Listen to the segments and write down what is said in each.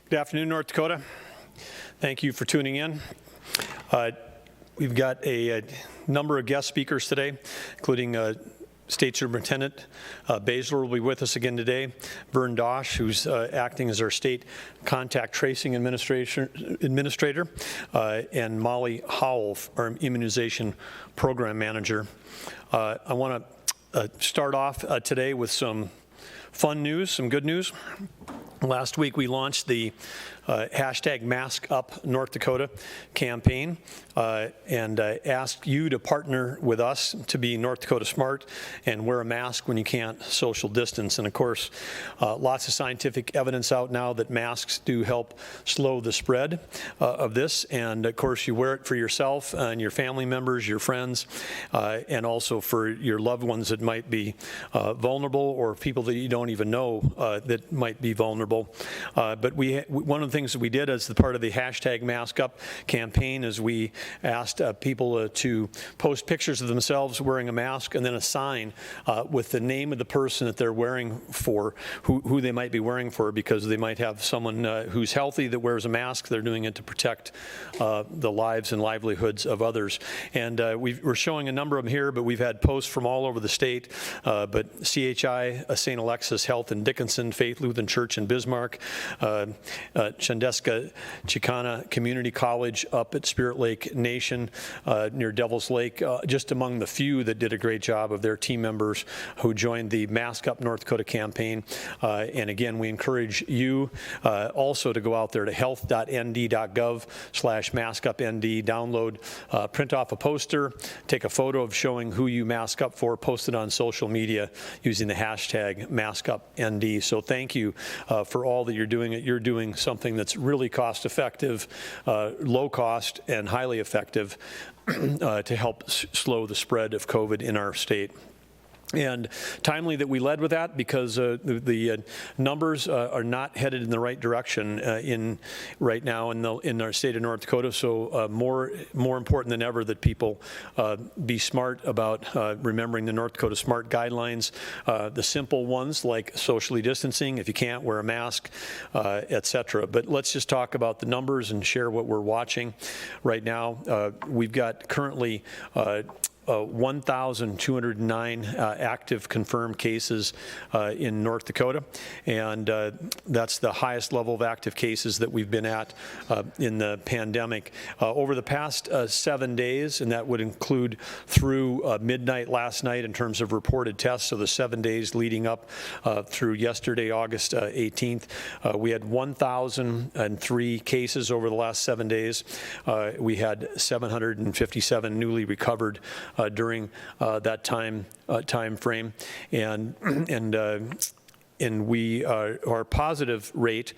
Good afternoon, North Dakota. Thank you for tuning in. We've got a number of guest speakers today, including State Superintendent Baesler will be with us again today, Vern Dosch, who's acting as our state contact tracing administrator, and Molly Howell, our immunization program manager. I want to start off today with some fun news, some good news. Last week we launched the hashtag Mask Up North Dakota campaign and asked you to partner with us to be North Dakota smart and wear a mask when you can't social distance. And of course, lots of scientific evidence out now that masks do help slow the spread of this. And of course, you wear it for yourself and your family members, your friends, and also for your loved ones that might be vulnerable or people that you don't even know that might be vulnerable. But one of the things that we did as the part of the hashtag Mask Up campaign is we asked people to post pictures of themselves wearing a mask and then a sign with the name of the person that they're wearing for, who they might be wearing for, because they might have someone who's healthy that wears a mask. They're doing it to protect the lives and livelihoods of others. And we're showing a number of them here, but we've had posts from all over the state. But CHI, St. Alexis Health in Dickinson, Faith Lutheran Church in Bismarck, Chandeska Chicana Community College up at Spirit Lake Nation near Devil's Lake, just among the few that did a great job of their team members who joined the Mask Up North Dakota campaign. And again, we encourage you also to go out there to health.nd.gov/maskupnd, download, print off a poster, take a photo of showing who you mask up for, post it on social media using the hashtag MaskUpND. So thank you for all that you're doing. You're doing something that's really cost effective, low cost, and highly effective to help slow the spread of COVID in our state. And timely that we led with that, because the numbers are not headed in the right direction right now in our state of North Dakota. So more important than ever that people be smart about remembering the North Dakota SMART guidelines, the simple ones like socially distancing, if you can't, wear a mask, etc. But let's just talk about the numbers and share what we're watching right now. We've got currently 1,209 active confirmed cases in North Dakota, and that's the highest level of active cases that we've been at in the pandemic. Over the past 7 days, and that would include through midnight last night in terms of reported tests, so the 7 days leading up through yesterday, August 18th, we had 1,003 cases over the last 7 days. We had 757 newly recovered during that time frame, and we our positive rate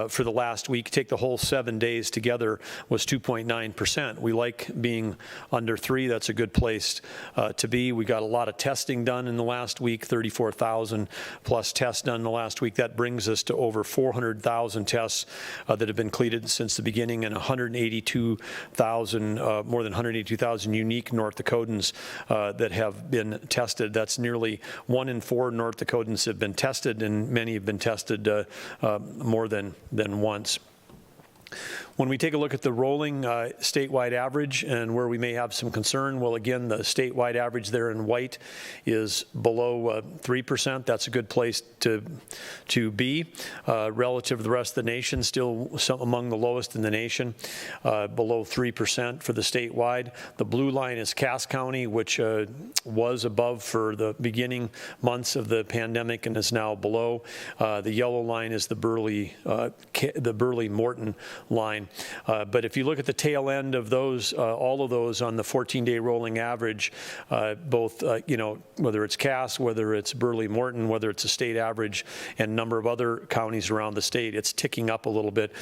for the last week, take the whole 7 days together, was 2.9%. We like being under 3. That's a good place to be. We got a lot of testing done in the last week, 34,000 plus tests done in the last week. That brings us to over 400,000 tests that have been completed since the beginning, and 182,000, more than 182,000 unique North Dakotans that have been tested. That's nearly 1 in 4 North Dakotans have been tested, and many have been tested more than once. When we take a look at the rolling statewide average and where we may have some concern, well, again, the statewide average there in white is below 3%. That's a good place to be relative to the rest of the nation, still among the lowest in the nation, below 3% for the statewide. The blue line is Cass County, which was above for the beginning months of the pandemic and is now below. The yellow line is the Burley Morton line. But if you look at the tail end of those, all of those on the 14-day rolling average, both, whether it's Cass, whether it's Burley Morton, whether it's a state average, and a number of other counties around the state, it's ticking up a little bit.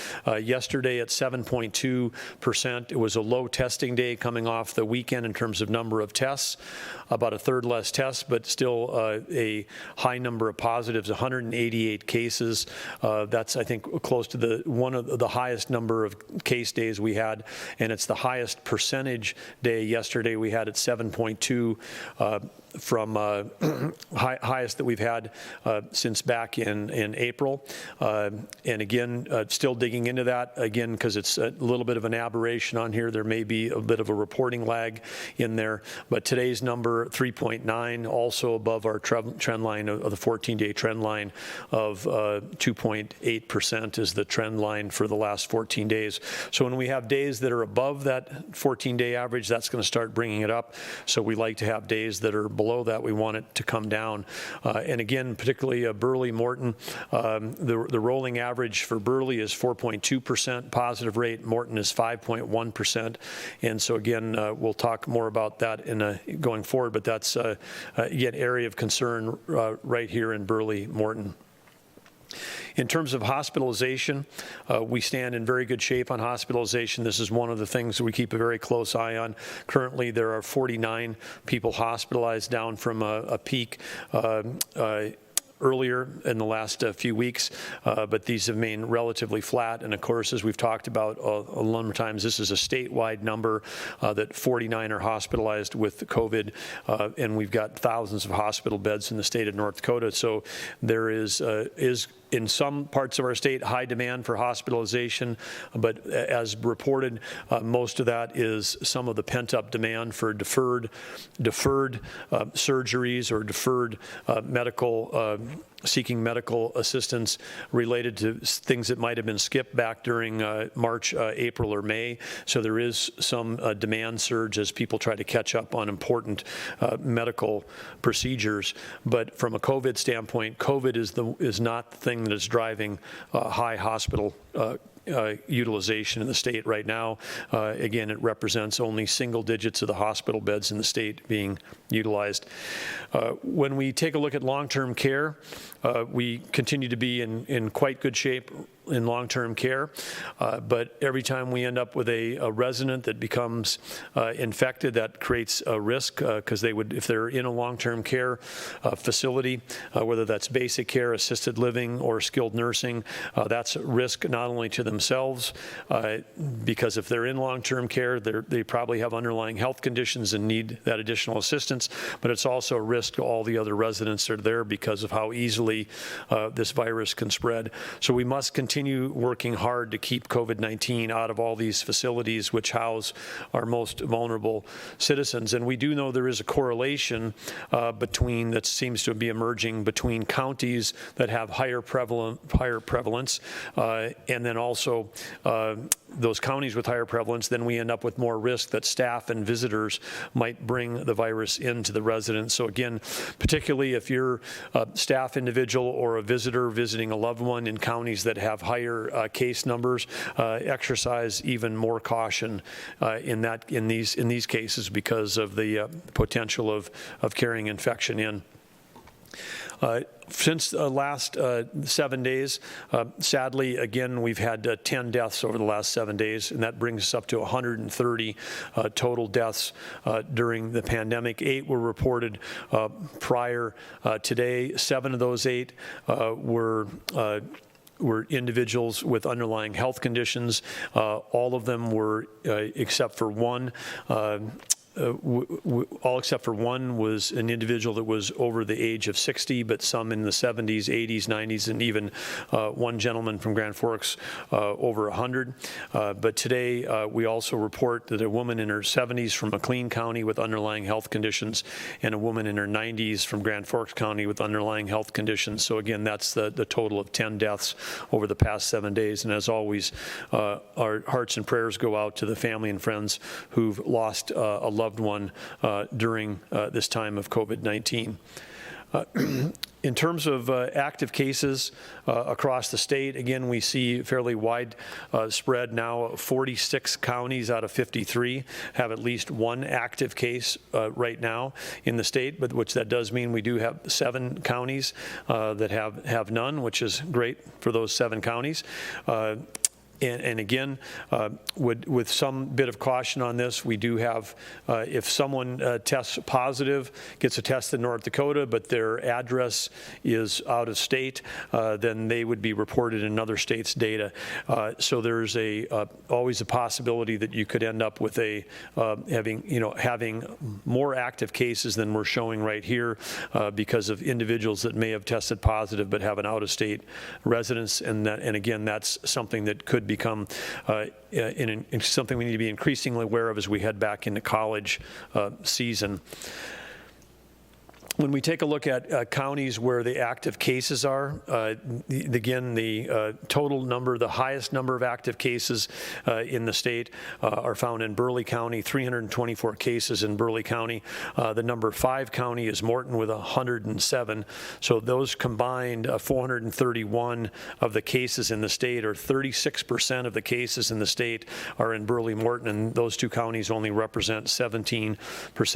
Yesterday at 7.2%, it was a low testing day coming off the weekend in terms of number of tests, about a third less tests, but still a high number of positives, 188 cases. That's, I think, close to one of the highest number of case days we had, and it's the highest percentage day yesterday we had at 7.2. highest that we've had since back in April. And again, still digging into that, again, because it's a little bit of an aberration on here. There may be a bit of a reporting lag in there. But today's number, 3.9, also above our trend line of the 14-day trend line of 2.8% is the trend line for the last 14 days. So when we have days that are above that 14-day average, that's going to start bringing it up. So we like to have days that are below that. We want it to come down. And again, particularly Burley, Morton, the rolling average for Burley is 4.2% positive rate. Morton is 5.1%. And so again, we'll talk more about that in going forward, but that's again, area of concern right here in Burley, Morton. In terms of hospitalization, we stand in very good shape on hospitalization. This is one of the things that we keep a very close eye on. Currently, there are 49 people hospitalized, down from a peak earlier in the last few weeks, but these have remained relatively flat. And of course, as we've talked about a number of times, this is a statewide number that 49 are hospitalized with COVID, and we've got thousands of hospital beds in the state of North Dakota. So there is in some parts of our state high demand for hospitalization, but as reported, most of that is some of the pent-up demand for deferred surgeries or deferred seeking medical assistance related to things that might have been skipped back during March, April, or May. So there is some demand surge as people try to catch up on important medical procedures. But from a COVID standpoint, COVID is not the thing that is driving high hospital utilization in the state right now. Again, it represents only single digits of the hospital beds in the state being utilized. When we take a look at long-term care, we continue to be in quite good shape in long-term care, but every time we end up with a resident that becomes infected, that creates a risk because if they're in a long-term care facility, whether that's basic care, assisted living, or skilled nursing, that's a risk not only to themselves, because if they're in long-term care, they probably have underlying health conditions and need that additional assistance, but it's also a risk to all the other residents that are there because of how easily this virus can spread. So we must continue working hard to keep COVID-19 out of all these facilities which house our most vulnerable citizens. And we do know there is a correlation that seems to be emerging between counties that have higher prevalence, and then also those counties with higher prevalence, then we end up with more risk that staff and visitors might bring the virus into the residents. So again, particularly if you're a staff individual or a visitor visiting a loved one in counties that have higher case numbers, exercise even more caution in these cases because of the potential of carrying infection in. Since the last 7 days, sadly, again, we've had 10 deaths over the last 7 days, and that brings us up to 130 total deaths during the pandemic. 8 were reported prior today. 7 of those 8 were individuals with underlying health conditions. All of them were, except for one, all except for one was an individual that was over the age of 60, but some in the 70s, 80s, 90s, and even one gentleman from Grand Forks over 100. But today we also report that a woman in her 70s from McLean County with underlying health conditions and a woman in her 90s from Grand Forks County with underlying health conditions. So again, that's the total of 10 deaths over the past 7 days. And as always, our hearts and prayers go out to the family and friends who've lost a loved one during this time of COVID-19. In terms of active cases across the state, again, we see fairly wide spread now. 46 counties out of 53 have at least one active case right now in the state, but which that does mean we do have 7 counties that have none, which is great for those 7 counties. And again, with some bit of caution on this, we do have, if someone tests positive, gets a test in North Dakota, but their address is out of state, then they would be reported in another state's data. So there's always a possibility that you could end up with having more active cases than we're showing right here because of individuals that may have tested positive but have an out-of-state residence, and again, that's something that could become something we need to be increasingly aware of as we head back into college season. When we take a look at counties where the active cases are, again, the total number, the highest number of active cases in the state are found in Burley County, 324 cases in Burley County. The number 5 county is Morton with 107. So those combined, 431 of the cases in the state, or 36% of the cases in the state, are in Burley Morton, and those 2 counties only represent 17%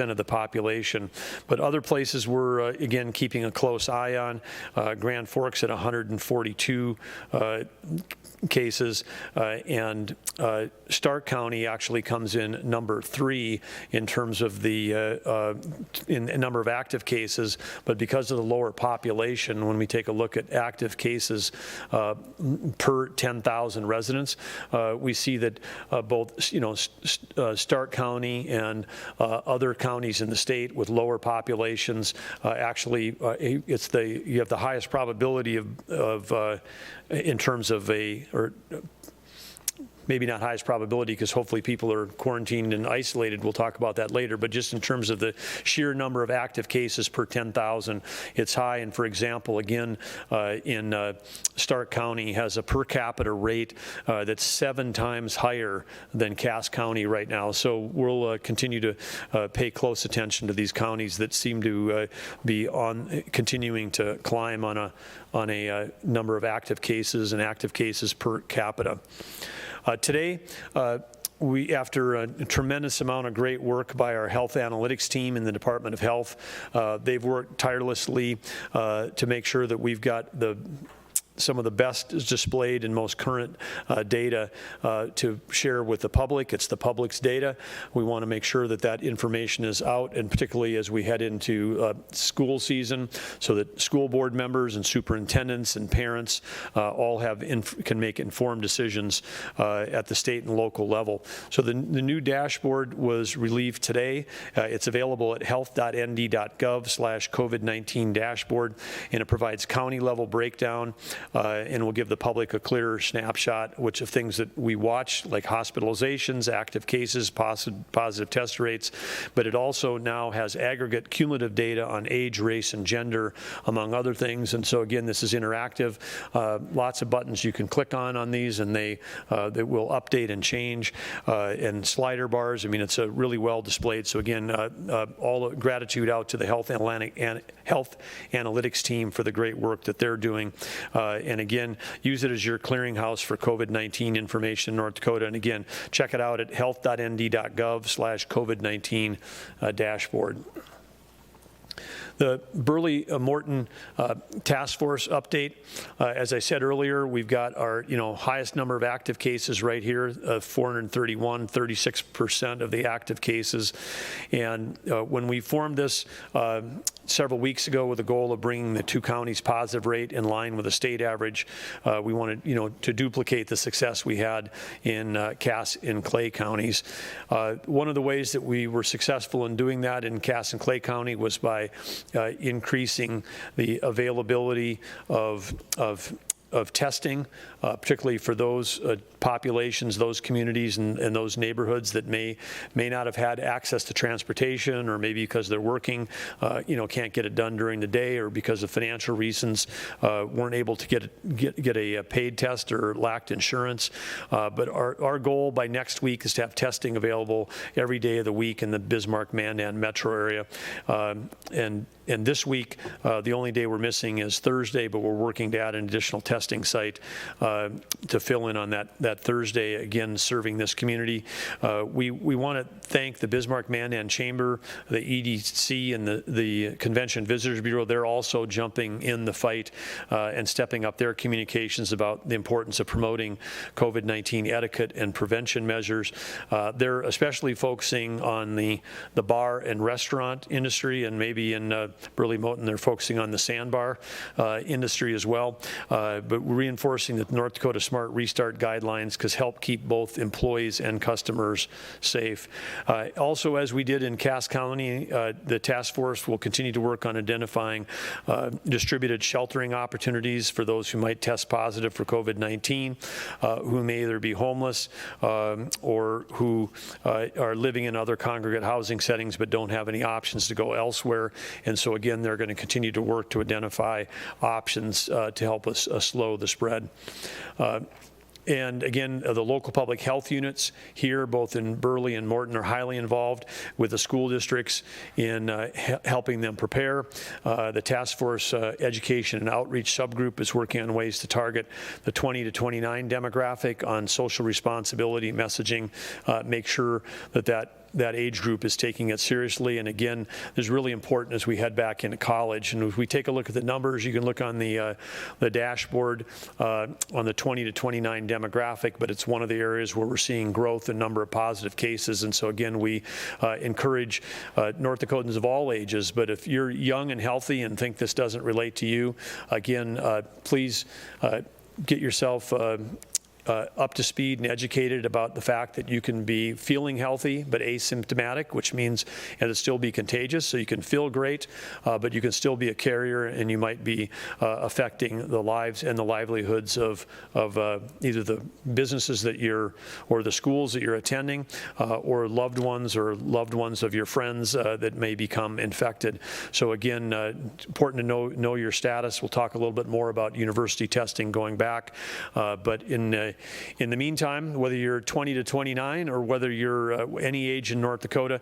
of the population. But other places we're, again, keeping a close eye on. Grand Forks at 142 cases, and Stark County actually comes in number 3 in terms of the in number of active cases, but because of the lower population, when we take a look at active cases per 10,000 residents, we see that both Stark County and other counties in the state with lower populations actually you have the highest probability of in terms of maybe not highest probability, because hopefully people are quarantined and isolated. We'll talk about that later. But just in terms of the sheer number of active cases per 10,000, it's high. And for example, again, in Stark County has a per capita rate that's 7 times higher than Cass County right now. So we'll continue to pay close attention to these counties that seem to be continuing to climb on a number of active cases and active cases per capita. Today, after a tremendous amount of great work by our health analytics team in the Department of Health, they've worked tirelessly to make sure that we've got some of the best displayed and most current data to share with the public. It's the public's data. We want to make sure that that information is out, and particularly as we head into school season, so that school board members and superintendents and parents all can make informed decisions at the state and local level. So the new dashboard was relieved today. It's available at health.nd.gov/COVID-19 dashboard, and it provides county level breakdown and will give the public a clearer snapshot of things that we watch, like hospitalizations, active cases, positive test rates, but it also now has aggregate cumulative data on age, race, and gender, among other things. And so again, this is interactive. Lots of buttons you can click on these, and they will update and change, and slider bars. I mean, it's really well displayed. So again, all gratitude out to the health analytics team for the great work that they're doing. And again, use it as your clearinghouse for COVID-19 information in North Dakota. And again, check it out at health.nd.gov/COVID-19 dashboard. The Burley Morton task force update. As I said earlier, we've got our highest number of active cases right here, 431, 36% of the active cases. And when we formed this several weeks ago with the goal of bringing the 2 counties positive rate in line with the state average, we wanted to duplicate the success we had in Cass and Clay counties. One of the ways that we were successful in doing that in Cass and Clay County was by increasing the availability of testing, particularly for those populations, those communities, and those neighborhoods that may not have had access to transportation, or maybe because they're working, can't get it done during the day, or because of financial reasons weren't able to get a paid test or lacked insurance. But our goal by next week is to have testing available every day of the week in the Bismarck, Mandan metro area, and And this week, the only day we're missing is Thursday, but we're working to add an additional testing site to fill in on that Thursday, again, serving this community. We want to thank the Bismarck Mandan Chamber, the EDC, and the Convention Visitors Bureau. They're also jumping in the fight and stepping up their communications about the importance of promoting COVID-19 etiquette and prevention measures. They're especially focusing on the bar and restaurant industry, and maybe in Burley-Morton they're focusing on the sandbar industry as well. But we're reinforcing that North Dakota Smart Restart guidelines can help keep both employees and customers safe. Also, as we did in Cass County, the task force will continue to work on identifying distributed sheltering opportunities for those who might test positive for COVID-19, who may either be homeless or who are living in other congregate housing settings but don't have any options to go elsewhere. And so again, they're going to continue to work to identify options to help us slow the spread. And again, the local public health units here, both in Burley and Morton, are highly involved with the school districts in helping them prepare. The task force education and outreach subgroup is working on ways to target the 20 to 29 demographic on social responsibility messaging, make sure that age group is taking it seriously. And again, this is really important as we head back into college. And if we take a look at the numbers, you can look on the dashboard on the 20 to 29 demographic, but it's one of the areas where we're seeing growth in number of positive cases. And so again, we encourage North Dakotans of all ages, but if you're young and healthy and think this doesn't relate to you, again, please get yourself up to speed and educated about the fact that you can be feeling healthy but asymptomatic, which means it'll still be contagious. So you can feel great, but you can still be a carrier, and you might be affecting the lives and the livelihoods of either the businesses that or the schools that you're attending, or loved ones of your friends that may become infected. So again, important to know your status. We'll talk a little bit more about university testing going back, but in the meantime, whether you're 20 to 29 or whether you're any age in North Dakota,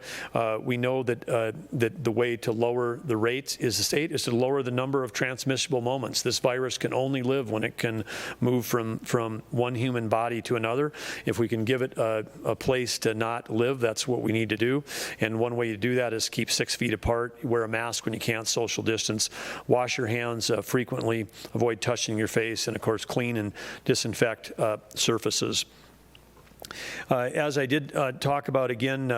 we know that that the way to lower the rates is to lower the number of transmissible moments. This virus can only live when it can move from one human body to another. If we can give it a place to not live, that's what we need to do. And one way to do that is keep 6 feet apart, wear a mask when you can't social distance, wash your hands frequently, avoid touching your face, and of course clean and disinfect surfaces. As I did talk about again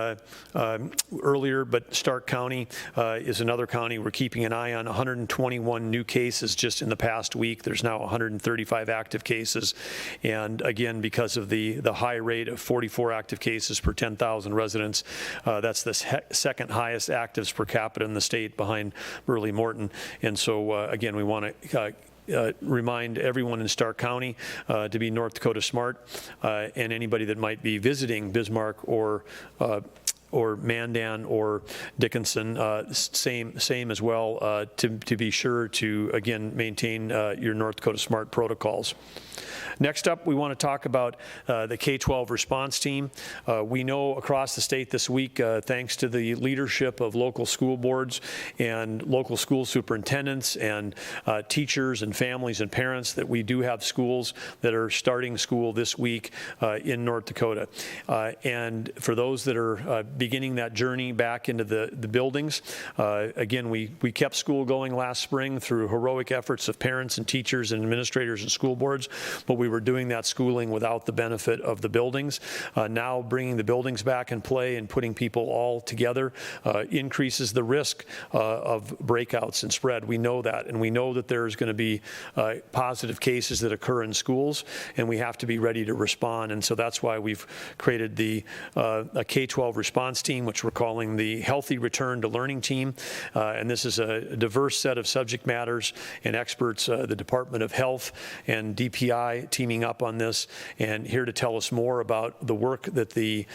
earlier, but Stark County is another county we're keeping an eye on. 121 new cases just in the past week. There's now 135 active cases. And again, because of the high rate of 44 active cases per 10,000 residents, that's the second highest actives per capita in the state behind Burley-Morton. And so again, we want to remind everyone in Stark County to be North Dakota Smart, and anybody that might be visiting Bismarck or Mandan or Dickinson, same as well, to be sure to again maintain your North Dakota Smart protocols. Next up, we want to talk about the K-12 response team. We know across the state this week, thanks to the leadership of local school boards and local school superintendents and teachers and families and parents, that we do have schools that are starting school this week in North Dakota. And for those that are beginning that journey back into the buildings, again, we kept school going last spring through heroic efforts of parents and teachers and administrators and school boards, but we were doing that schooling without the benefit of the buildings. Now bringing the buildings back in play and putting people all together increases the risk of breakouts and spread. We know that, and we know that there's going to be positive cases that occur in schools, and we have to be ready to respond. And so that's why we've created a K-12 response team, which we're calling the Healthy Return to Learning Team. And this is a diverse set of subject matters and experts, the Department of Health and DPI teaming up on this, and here to tell us more about the work that the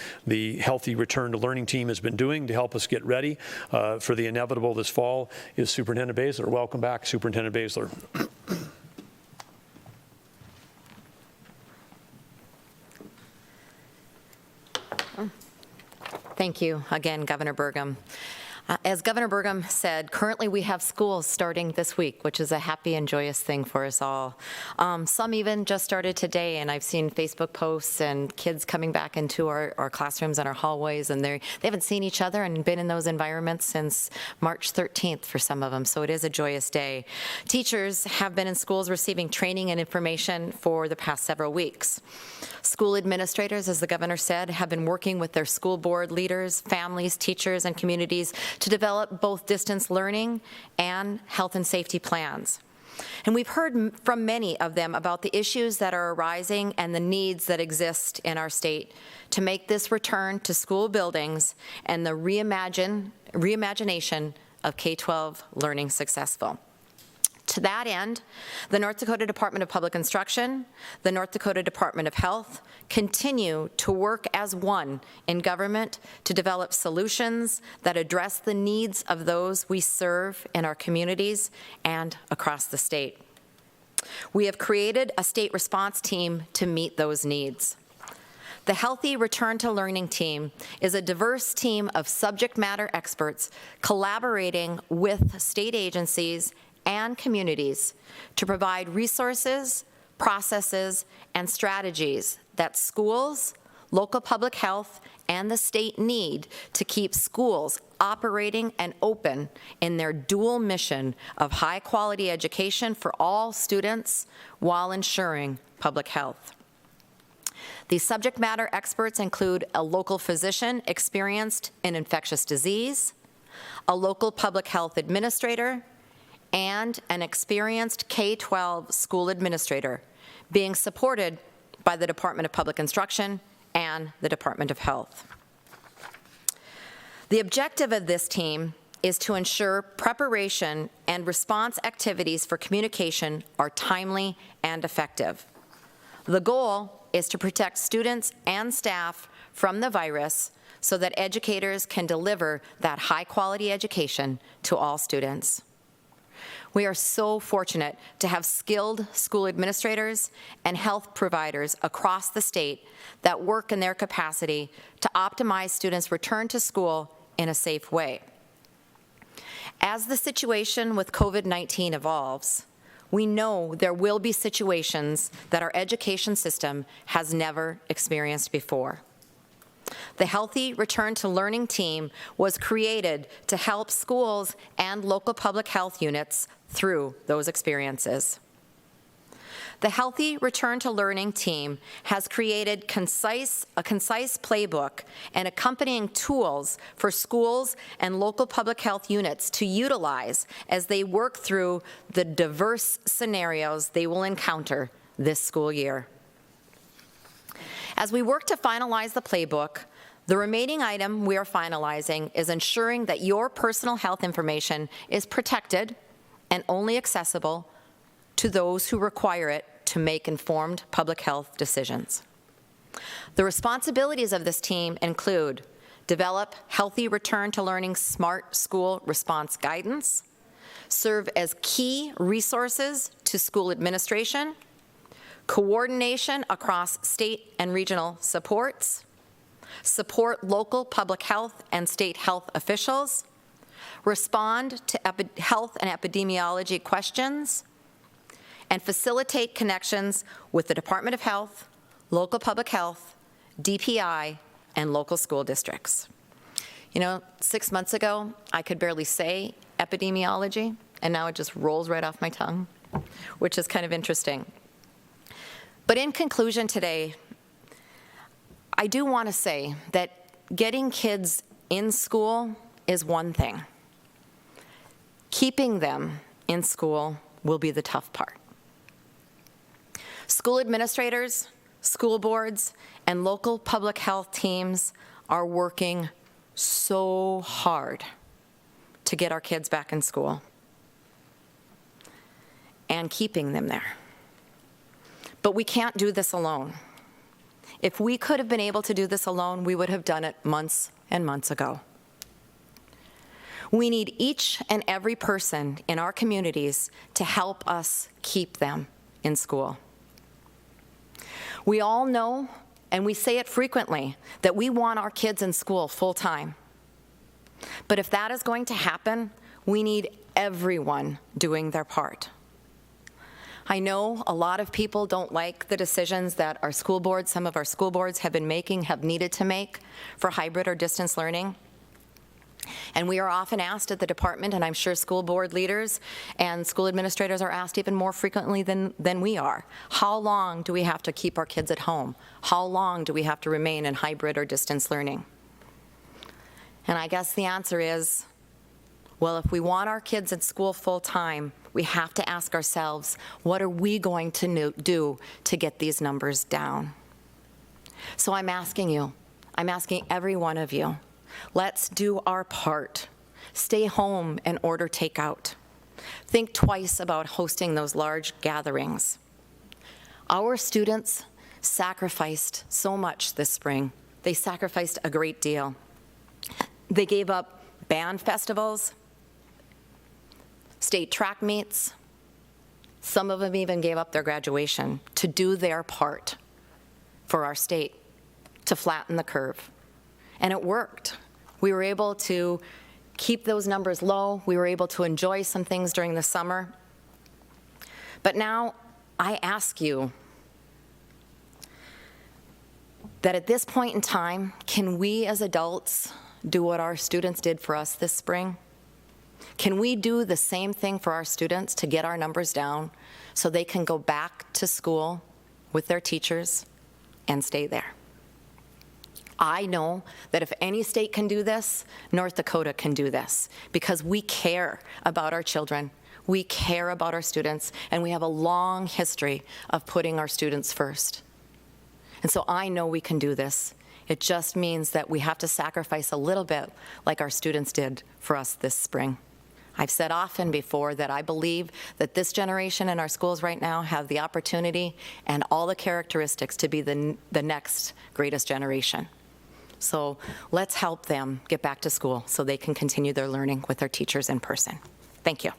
Healthy Return to Learning team has been doing to help us get ready for the inevitable this fall is Superintendent Baesler. Welcome back, Superintendent Baesler. Thank you again, Governor Burgum. As Governor Burgum said, currently we have schools starting this week, which is a happy and joyous thing for us all. Some even just started today, and I've seen Facebook posts and kids coming back into our classrooms and our hallways, and they haven't seen each other and been in those environments since March 13th for some of them, so it is a joyous day. Teachers have been in schools receiving training and information for the past several weeks. School administrators, as the governor said, have been working with their school board leaders, families, teachers, and communities to develop both distance learning and health and safety plans. And we've heard from many of them about the issues that are arising and the needs that exist in our state to make this return to school buildings and the reimagination of K-12 learning successful. To that end, the North Dakota Department of Public Instruction, the North Dakota Department of Health continue to work as one in government to develop solutions that address the needs of those we serve in our communities and across the state. We have created a state response team to meet those needs. The Healthy Return to Learning team is a diverse team of subject matter experts collaborating with state agencies and communities to provide resources, processes, and strategies that schools, local public health, and the state need to keep schools operating and open in their dual mission of high-quality education for all students while ensuring public health. These subject matter experts include a local physician experienced in infectious disease, a local public health administrator, and an experienced K-12 school administrator, being supported by the Department of Public Instruction and the Department of Health. The objective of this team is to ensure preparation and response activities for communication are timely and effective. The goal is to protect students and staff from the virus so that educators can deliver that high-quality education to all students. We are so fortunate to have skilled school administrators and health providers across the state that work in their capacity to optimize students' return to school in a safe way. As the situation with COVID-19 evolves, we know there will be situations that our education system has never experienced before. The Healthy Return to Learning team was created to help schools and local public health units through those experiences. The Healthy Return to Learning team has created a concise playbook and accompanying tools for schools and local public health units to utilize as they work through the diverse scenarios they will encounter this school year. As we work to finalize the playbook, the remaining item we are finalizing is ensuring that your personal health information is protected and only accessible to those who require it to make informed public health decisions. The responsibilities of this team include develop Healthy Return to Learning Smart School Response Guidance, serve as key resources to school administration, coordination across state and regional supports, support local public health and state health officials, respond to health and epidemiology questions, and facilitate connections with the Department of Health, local public health, DPI, and local school districts. You know, 6 months ago, I could barely say epidemiology, and now it just rolls right off my tongue, which is kind of interesting. But in conclusion today, I do want to say that getting kids in school is one thing. Keeping them in school will be the tough part. School administrators, school boards, and local public health teams are working so hard to get our kids back in school and keeping them there. But we can't do this alone. If we could have been able to do this alone, we would have done it months and months ago. We need each and every person in our communities to help us keep them in school. We all know, and we say it frequently, that we want our kids in school full time. But if that is going to happen, we need everyone doing their part. I know a lot of people don't like the decisions that our school boards, some of our school boards have needed to make for hybrid or distance learning. And we are often asked at the department, and I'm sure school board leaders and school administrators are asked even more frequently than we are, how long do we have to keep our kids at home? How long do we have to remain in hybrid or distance learning? And I guess the answer is, well, if we want our kids at school full time, we have to ask ourselves, what are we going to do to get these numbers down? So I'm asking you, I'm asking every one of you, let's do our part. Stay home and order takeout. Think twice about hosting those large gatherings. Our students sacrificed so much this spring. They sacrificed a great deal. They gave up band festivals, state track meets. Some of them even gave up their graduation to do their part for our state, to flatten the curve. And it worked. We were able to keep those numbers low. We were able to enjoy some things during the summer. But now I ask you that at this point in time, can we as adults do what our students did for us this spring? Can we do the same thing for our students to get our numbers down so they can go back to school with their teachers and stay there? I know that if any state can do this, North Dakota can do this because we care about our children, we care about our students, and we have a long history of putting our students first. And so I know we can do this. It just means that we have to sacrifice a little bit like our students did for us this spring. I've said often before that I believe that this generation in our schools right now have the opportunity and all the characteristics to be the next greatest generation. So let's help them get back to school so they can continue their learning with their teachers in person. Thank you.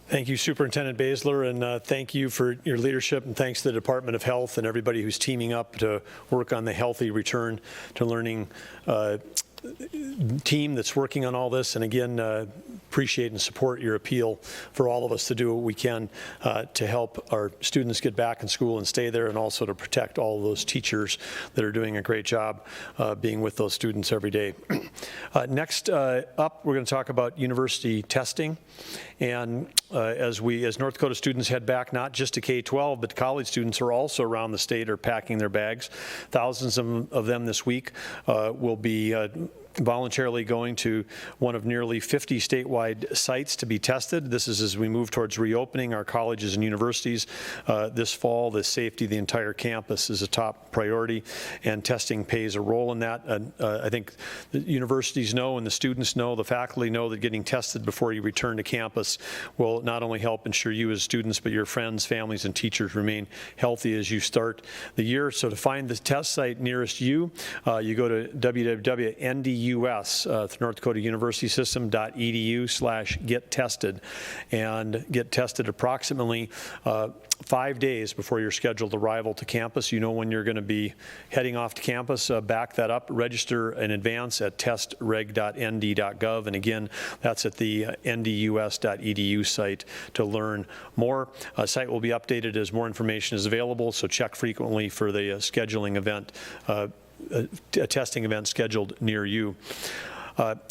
Thank you, Superintendent Baesler, and thank you for your leadership, and thanks to the Department of Health and everybody who's teaming up to work on the healthy return to learning team that's working on all this. And again, appreciate and support your appeal for all of us to do what we can to help our students get back in school and stay there, and also to protect all of those teachers that are doing a great job being with those students every day. Next up, we're going to talk about university testing. And as North Dakota students head back, not just to K-12, but college students are also around the state are packing their bags. Thousands of them this week will be voluntarily going to one of nearly 50 statewide sites to be tested. This is as we move towards reopening our colleges and universities this fall. The safety of the entire campus is a top priority, and testing plays a role in that. I think the universities know, and the students know, the faculty know that getting tested before you return to campus will not only help ensure you as students, but your friends, families, and teachers remain healthy as you start the year. So to find the test site nearest you, you go to www.ndus, North Dakota University System.edu/get-tested, and get tested approximately 5 days before your scheduled arrival to campus. You know when you're going to be heading off to campus. Back that up. Register in advance at testreg.nd.gov. And again, that's at the ndus.edu site to learn more. Site will be updated as more information is available, so check frequently for the scheduling event, a testing event scheduled near you.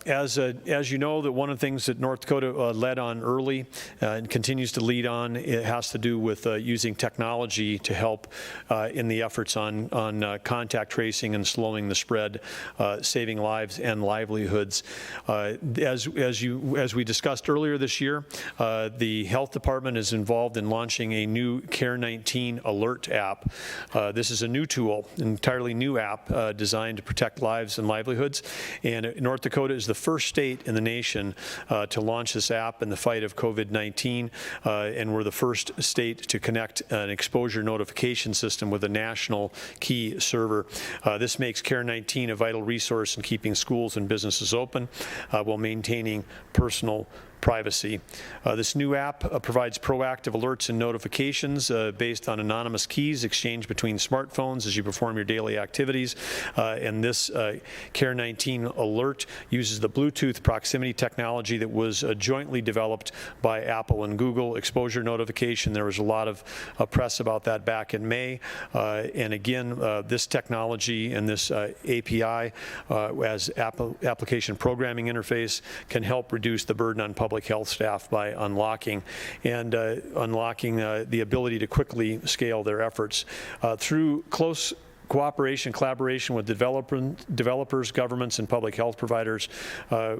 As you know, that one of the things that North Dakota led on early and continues to lead on, it has to do with using technology to help in the efforts on contact tracing and slowing the spread, saving lives and livelihoods. As we discussed earlier this year, the health department is involved in launching a new Care19 alert app. This is a new tool, an entirely new app designed to protect lives and livelihoods. And North Dakota is the first state in the nation to launch this app in the fight of COVID-19, and we're the first state to connect an exposure notification system with a national key server. This makes Care19 a vital resource in keeping schools and businesses open while maintaining personal privacy. This new app provides proactive alerts and notifications based on anonymous keys exchanged between smartphones as you perform your daily activities. And this COVID-19 alert uses the Bluetooth proximity technology that was jointly developed by Apple and Google. Exposure notification, there was a lot of press about that back in May. And again, this technology and this API as application programming interface can help reduce the burden on public health staff by unlocking the ability to quickly scale their efforts. Through close collaboration with developers, governments, and public health providers,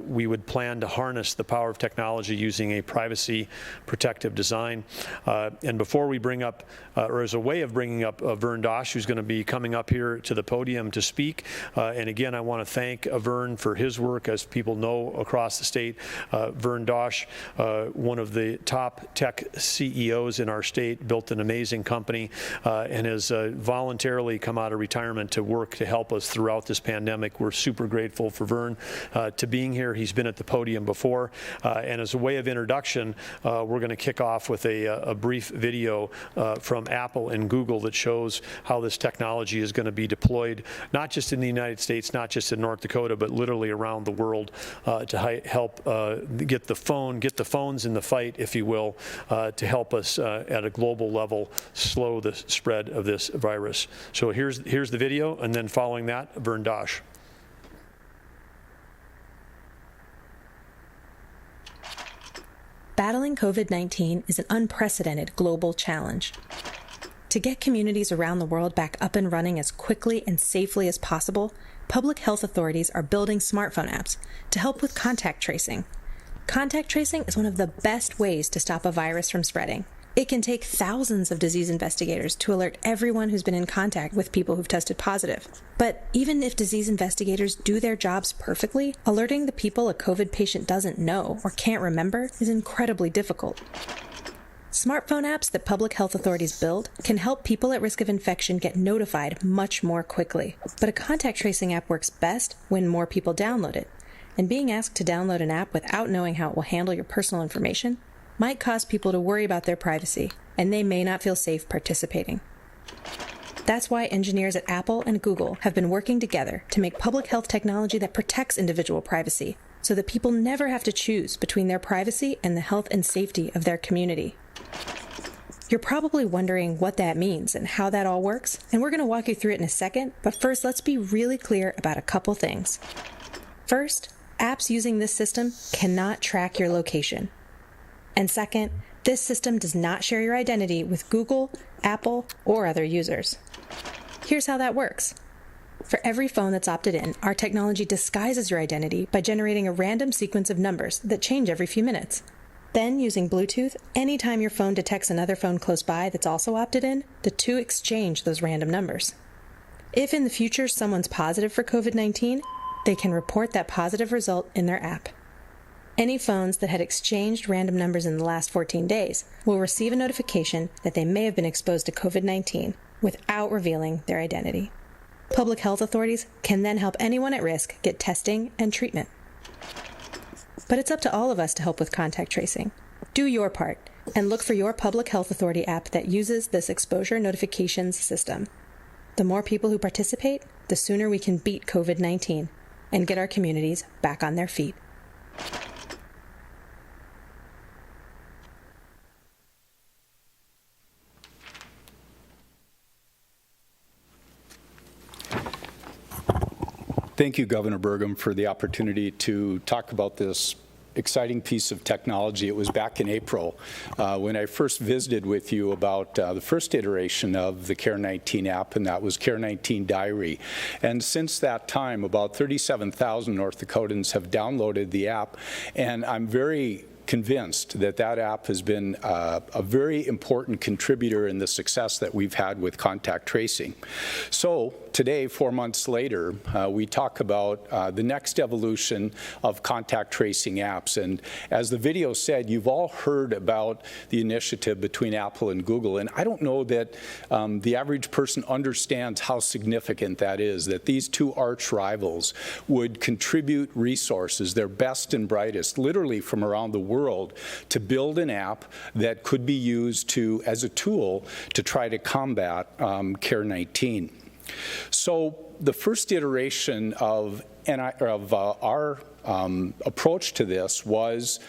we would plan to harness the power of technology using a privacy protective design. And before we bring up, or as a way of bringing up Vern Dosch, who's going to be coming up here to the podium to speak. And again, I want to thank Vern for his work. As people know across the state, Vern Dosch, one of the top tech CEOs in our state, built an amazing company and has voluntarily come out of retirement to work to help us throughout this pandemic. We're super grateful for Vern to being here. He's been at the podium before. And as a way of introduction, we're going to kick off with a brief video from Apple and Google that shows how this technology is going to be deployed, not just in the United States, not just in North Dakota, but literally around the world to help get the phones in the fight, if you will, to help us at a global level slow the spread of this virus. So here's the video, and then following that, Vern Dosch. Battling COVID-19 is an unprecedented global challenge. To get communities around the world back up and running as quickly and safely as possible, public health authorities are building smartphone apps to help with contact tracing. Contact tracing is one of the best ways to stop a virus from spreading. It can take thousands of disease investigators to alert everyone who's been in contact with people who've tested positive. But even if disease investigators do their jobs perfectly, alerting the people a COVID patient doesn't know or can't remember is incredibly difficult. Smartphone apps that public health authorities build can help people at risk of infection get notified much more quickly. But a contact tracing app works best when more people download it. And being asked to download an app without knowing how it will handle your personal information might cause people to worry about their privacy, and they may not feel safe participating. That's why engineers at Apple and Google have been working together to make public health technology that protects individual privacy, so that people never have to choose between their privacy and the health and safety of their community. You're probably wondering what that means and how that all works, and we're going to walk you through it in a second, but first let's be really clear about a couple things. First, apps using this system cannot track your location. And second, this system does not share your identity with Google, Apple, or other users. Here's how that works. For every phone that's opted in, our technology disguises your identity by generating a random sequence of numbers that change every few minutes. Then, using Bluetooth, anytime your phone detects another phone close by that's also opted in, the two exchange those random numbers. If in the future someone's positive for COVID-19, they can report that positive result in their app. Any phones that had exchanged random numbers in the last 14 days will receive a notification that they may have been exposed to COVID-19 without revealing their identity. Public health authorities can then help anyone at risk get testing and treatment. But it's up to all of us to help with contact tracing. Do your part and look for your public health authority app that uses this exposure notifications system. The more people who participate, the sooner we can beat COVID-19 and get our communities back on their feet. Thank you, Governor Burgum, for the opportunity to talk about this exciting piece of technology. It was back in April when I first visited with you about the first iteration of the COVID-19 app, and that was COVID-19 Diary. And since that time, about 37,000 North Dakotans have downloaded the app, and I'm very convinced that that app has been a very important contributor in the success that we've had with contact tracing. So today, 4 months later, we talk about the next evolution of contact tracing apps. And as the video said, you've all heard about the initiative between Apple and Google. And I don't know that the average person understands how significant that is, that these two arch rivals would contribute resources, their best and brightest, literally from around the world, world to build an app that could be used as a tool to try to combat COVID-19. So the first iteration of our approach to this was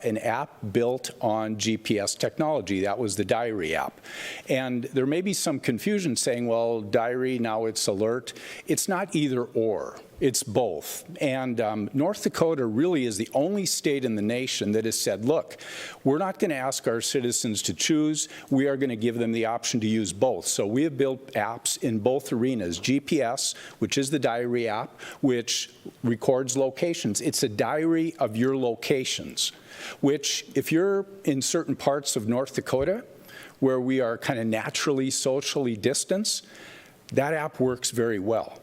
an app built on GPS technology. That was the diary app. And there may be some confusion saying, well, diary, now it's alert. It's not either or. It's both. And North Dakota really is the only state in the nation that has said, look, we're not going to ask our citizens to choose. We are going to give them the option to use both. So we have built apps in both arenas. GPS, which is the diary app, which records locations. It's a diary of your locations, which if you're in certain parts of North Dakota where we are kind of naturally socially distanced, that app works very well.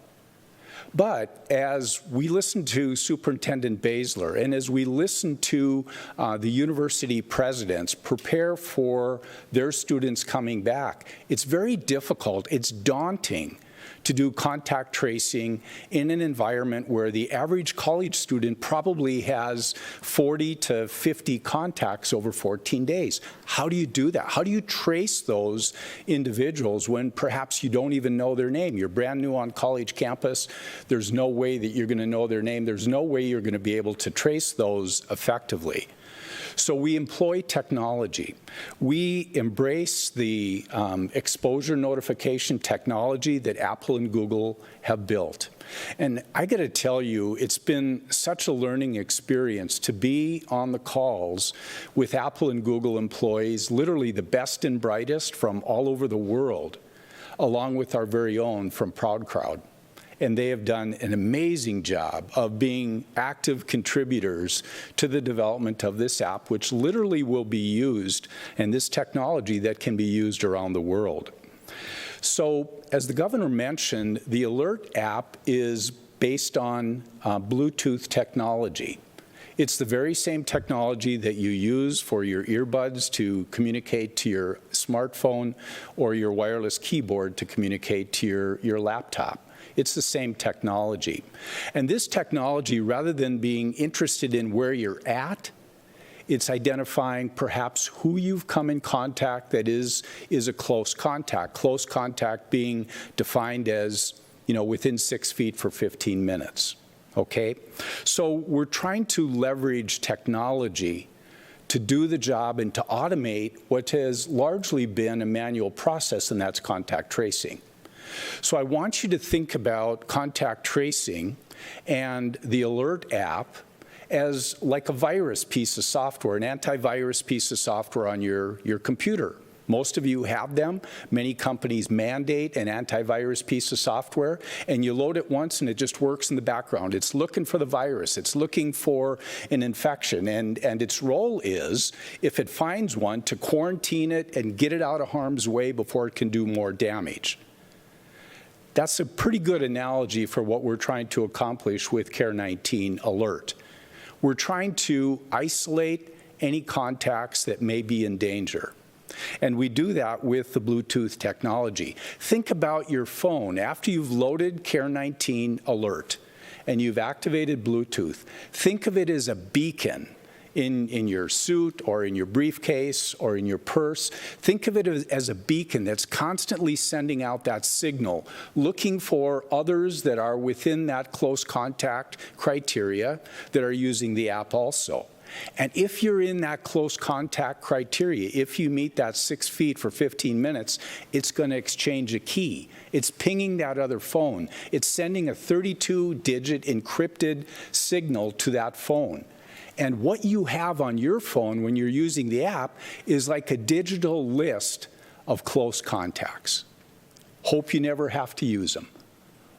But as we listen to Superintendent Baesler and as we listen to the university presidents prepare for their students coming back, it's very difficult, it's daunting to do contact tracing in an environment where the average college student probably has 40 to 50 contacts over 14 days. How do you do that? How do you trace those individuals when perhaps you don't even know their name? You're brand new on college campus. There's no way that you're going to know their name. There's no way you're going to be able to trace those effectively. So we employ technology. We embrace the exposure notification technology that Apple and Google have built. And I got to tell you, it's been such a learning experience to be on the calls with Apple and Google employees, literally the best and brightest from all over the world, along with our very own from Proud Crowd. And they have done an amazing job of being active contributors to the development of this app, which literally will be used, and this technology that can be used around the world. So, as the governor mentioned, the Alert app is based on Bluetooth technology. It's the very same technology that you use for your earbuds to communicate to your smartphone or your wireless keyboard to communicate to your laptop. It's the same technology. And this technology, rather than being interested in where you're at, it's identifying perhaps who you've come in contact that is a close contact. Close contact being defined as, within 6 feet for 15 minutes. Okay? So we're trying to leverage technology to do the job and to automate what has largely been a manual process, and that's contact tracing. So I want you to think about contact tracing and the Alert app as like a virus piece of software, an antivirus piece of software on your computer. Most of you have them. Many companies mandate an antivirus piece of software, and you load it once and it just works in the background. It's looking for the virus. It's looking for an infection, and its role is, if it finds one, to quarantine it and get it out of harm's way before it can do more damage. That's a pretty good analogy for what we're trying to accomplish with COVID-19 Alert. We're trying to isolate any contacts that may be in danger. And we do that with the Bluetooth technology. Think about your phone. After you've loaded COVID-19 Alert and you've activated Bluetooth, think of it as a beacon in your suit or in your briefcase or in your purse. Think of it as a beacon that's constantly sending out that signal, looking for others that are within that close contact criteria that are using the app also. And if you're in that close contact criteria, if you meet that 6 feet for 15 minutes, it's going to exchange a key. It's pinging that other phone. It's sending a 32-digit encrypted signal to that phone. And what you have on your phone when you're using the app is like a digital list of close contacts. Hope you never have to use them.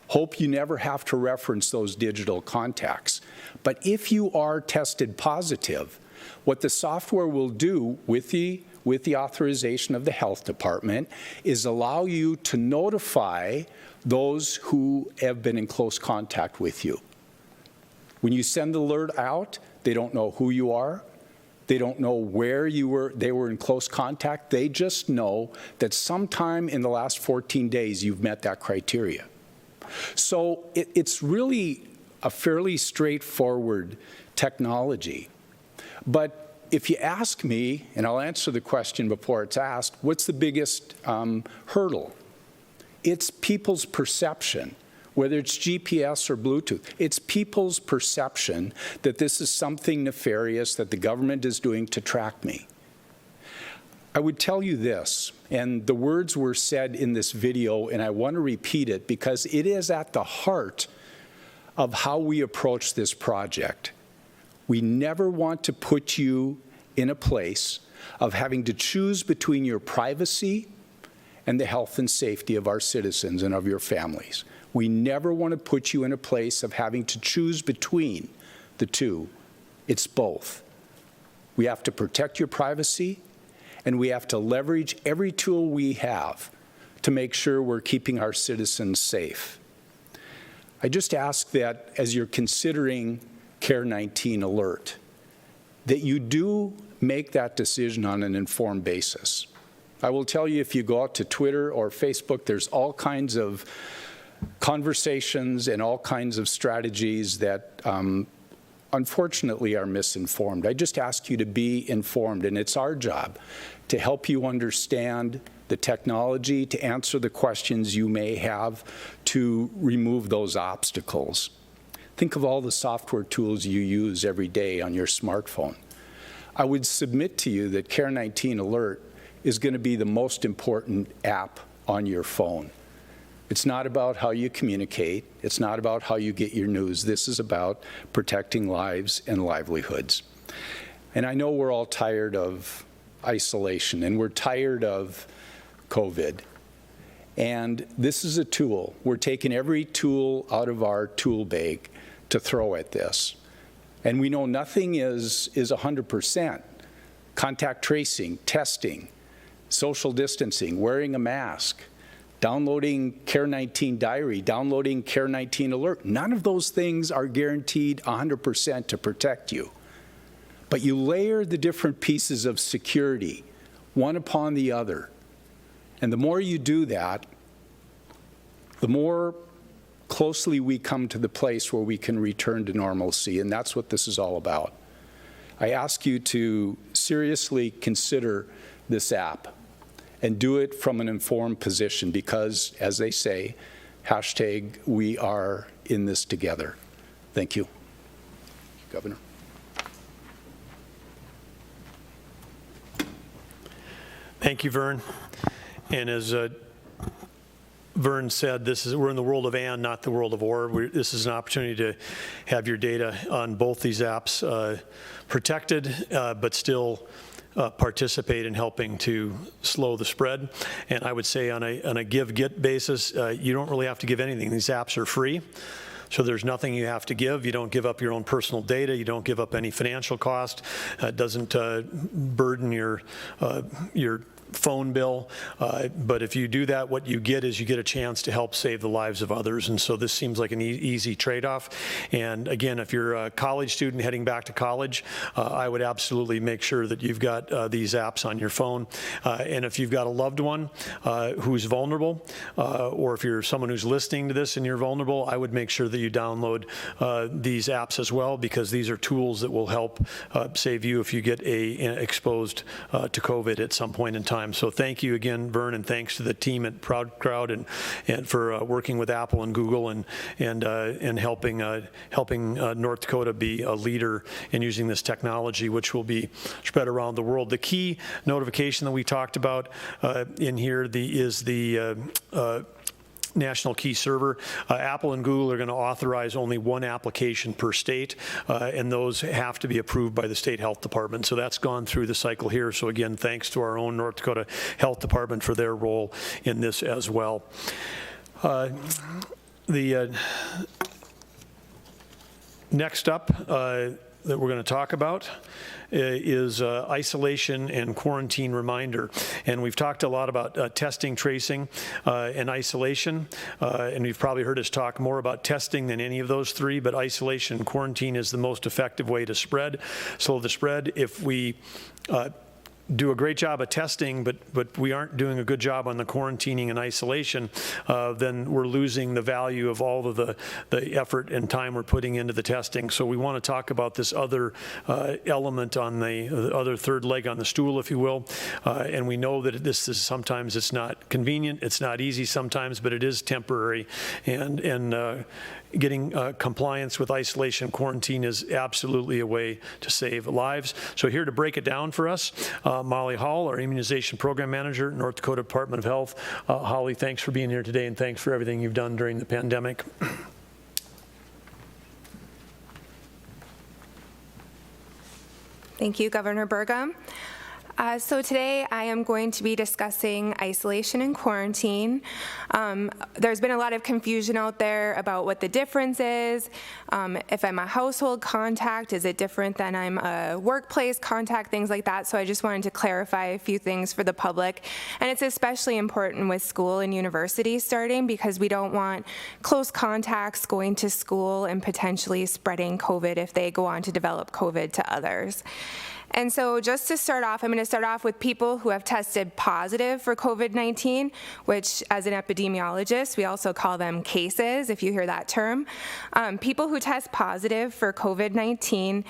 Hope you never have to reference those digital contacts. But if you are tested positive, what the software will do with the authorization of the health department is allow you to notify those who have been in close contact with you. When you send the alert out, they don't know who you are. They don't know where they were in close contact. They just know that sometime in the last 14 days you've met that criteria. So it's really a fairly straightforward technology. But if you ask me, and I'll answer the question before it's asked, what's the biggest hurdle? It's people's perception, whether it's GPS or Bluetooth. It's people's perception that this is something nefarious that the government is doing to track me. I would tell you this, and the words were said in this video, and I want to repeat it because it is at the heart of how we approach this project. We never want to put you in a place of having to choose between your privacy and the health and safety of our citizens and of your families. We never want to put you in a place of having to choose between the two. It's both. We have to protect your privacy, and we have to leverage every tool we have to make sure we're keeping our citizens safe. I just ask that as you're considering COVID-19 alert, that you do make that decision on an informed basis. I will tell you, if you go out to Twitter or Facebook, there's all kinds of conversations and all kinds of strategies that unfortunately are misinformed. I just ask you to be informed, and it's our job to help you understand the technology, to answer the questions you may have, to remove those obstacles. Think of all the software tools you use every day on your smartphone. I would submit to you that COVID-19 Alert is going to be the most important app on your phone. It's not about how you communicate. It's not about how you get your news. This is about protecting lives and livelihoods. And I know we're all tired of isolation, and we're tired of COVID. And this is a tool. We're taking every tool out of our tool bag to throw at this. And we know nothing is 100%. Contact tracing, testing, social distancing, wearing a mask, downloading COVID-19 Diary, downloading COVID-19 Alert. None of those things are guaranteed 100% to protect you. But you layer the different pieces of security, one upon the other. And the more you do that, the more closely we come to the place where we can return to normalcy, and that's what this is all about. I ask you to seriously consider this app and do it from an informed position because, as they say, hashtag we are in this together. Thank you. Governor. Thank you, Vern. And as Vern said, we're in the world of and, not the world of or. This is an opportunity to have your data on both these apps protected, but still participate in helping to slow the spread. And I would say on a give-get basis, you don't really have to give anything. These apps are free. So there's nothing you have to give. You don't give up your own personal data. You don't give up any financial cost. It doesn't burden your phone bill, but if you do that, what you get is you get a chance to help save the lives of others, and so this seems like an easy trade-off. And again, if you're a college student heading back to college, I would absolutely make sure that you've got these apps on your phone. And if you've got a loved one who's vulnerable, or if you're someone who's listening to this and you're vulnerable, I would make sure that you download these apps as well, because these are tools that will help save you if you get exposed to COVID at some point in time. So thank you again, Vern, and thanks to the team at Proud Crowd and for working with Apple and Google and helping North Dakota be a leader in using this technology, which will be spread around the world. The key notification that we talked about in here is the National Key Server. Apple and Google are going to authorize only one application per state, and those have to be approved by the state health department. So that's gone through the cycle here. So again, thanks to our own North Dakota Health Department for their role in this as well. The next up that we're going to talk about is isolation and quarantine reminder. And we've talked a lot about testing, tracing, and isolation. And you've probably heard us talk more about testing than any of those three, but isolation and quarantine is the most effective way to slow the spread. If we do a great job of testing, but we aren't doing a good job on the quarantining and isolation, then we're losing the value of all of the effort and time we're putting into the testing. So we want to talk about this other element on the other third leg on the stool, if you will. And we know that this is sometimes it's not convenient, it's not easy sometimes, but it is temporary. And getting compliance with isolation quarantine is absolutely a way to save lives. So here to break it down for us, Molly Howell, our Immunization Program Manager, North Dakota Department of Health. Holly, thanks for being here today, and thanks for everything you've done during the pandemic. Thank you, Governor Burgum. So today I am going to be discussing isolation and quarantine. There's been a lot of confusion out there about what the difference is. If I'm a household contact, is it different than I'm a workplace contact, things like that. So I just wanted to clarify a few things for the public. And it's especially important with school and university starting because we don't want close contacts going to school and potentially spreading COVID if they go on to develop COVID to others. And so just to start off, I'm going to start off with people who have tested positive for COVID-19, which as an epidemiologist, we also call them cases, if you hear that term. People who test positive for COVID-19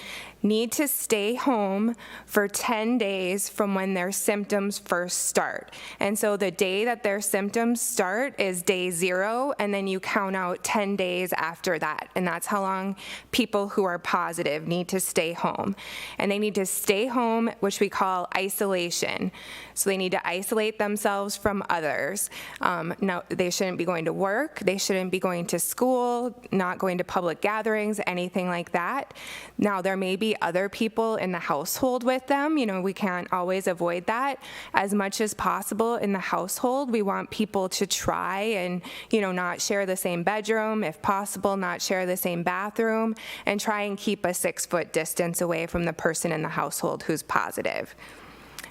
need to stay home for 10 days from when their symptoms first start. And so the day that their symptoms start is day 0, and then you count out 10 days after that. And that's how long people who are positive need to stay home. And they need to stay home, which we call isolation. So they need to isolate themselves from others. Now, they shouldn't be going to work, they shouldn't be going to school, not going to public gatherings, anything like that. Now, there may be other people in the household with them. You know, we can't always avoid that. As much as possible in the household, we want people to try and, you know, not share the same bedroom, if possible, not share the same bathroom, and try and keep a 6-foot distance away from the person in the household who's positive.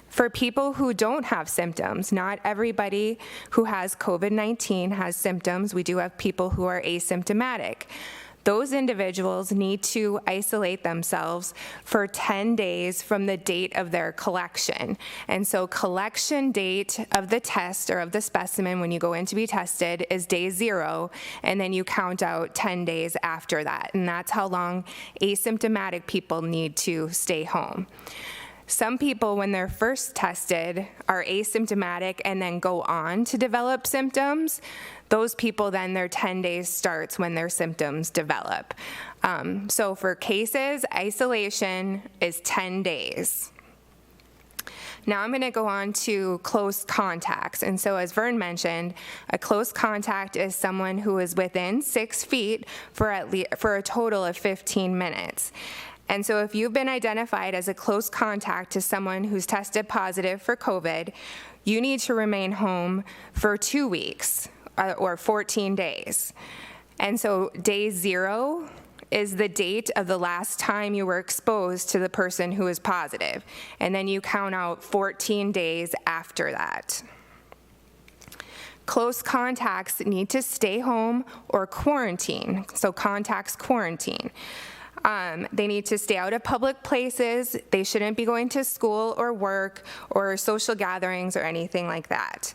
For people who don't have symptoms, not everybody who has COVID-19 has symptoms. We do have people who are asymptomatic. Those individuals need to isolate themselves for 10 days from the date of their collection. And so collection date of the test or of the specimen when you go in to be tested is day 0, and then you count out 10 days after that. And that's how long asymptomatic people need to stay home. Some people, when they're first tested, are asymptomatic and then go on to develop symptoms. Those people, then their 10 days starts when their symptoms develop. So for cases, isolation is 10 days. Now I'm going to go on to close contacts. And so as Vern mentioned, a close contact is someone who is within 6 feet for a total of 15 minutes. And so if you've been identified as a close contact to someone who's tested positive for COVID, you need to remain home for 2 weeks or 14 days. And so day 0 is the date of the last time you were exposed to the person who is positive. And then you count out 14 days after that. Close contacts need to stay home or quarantine. So contacts quarantine. They need to stay out of public places. They shouldn't be going to school or work or social gatherings or anything like that.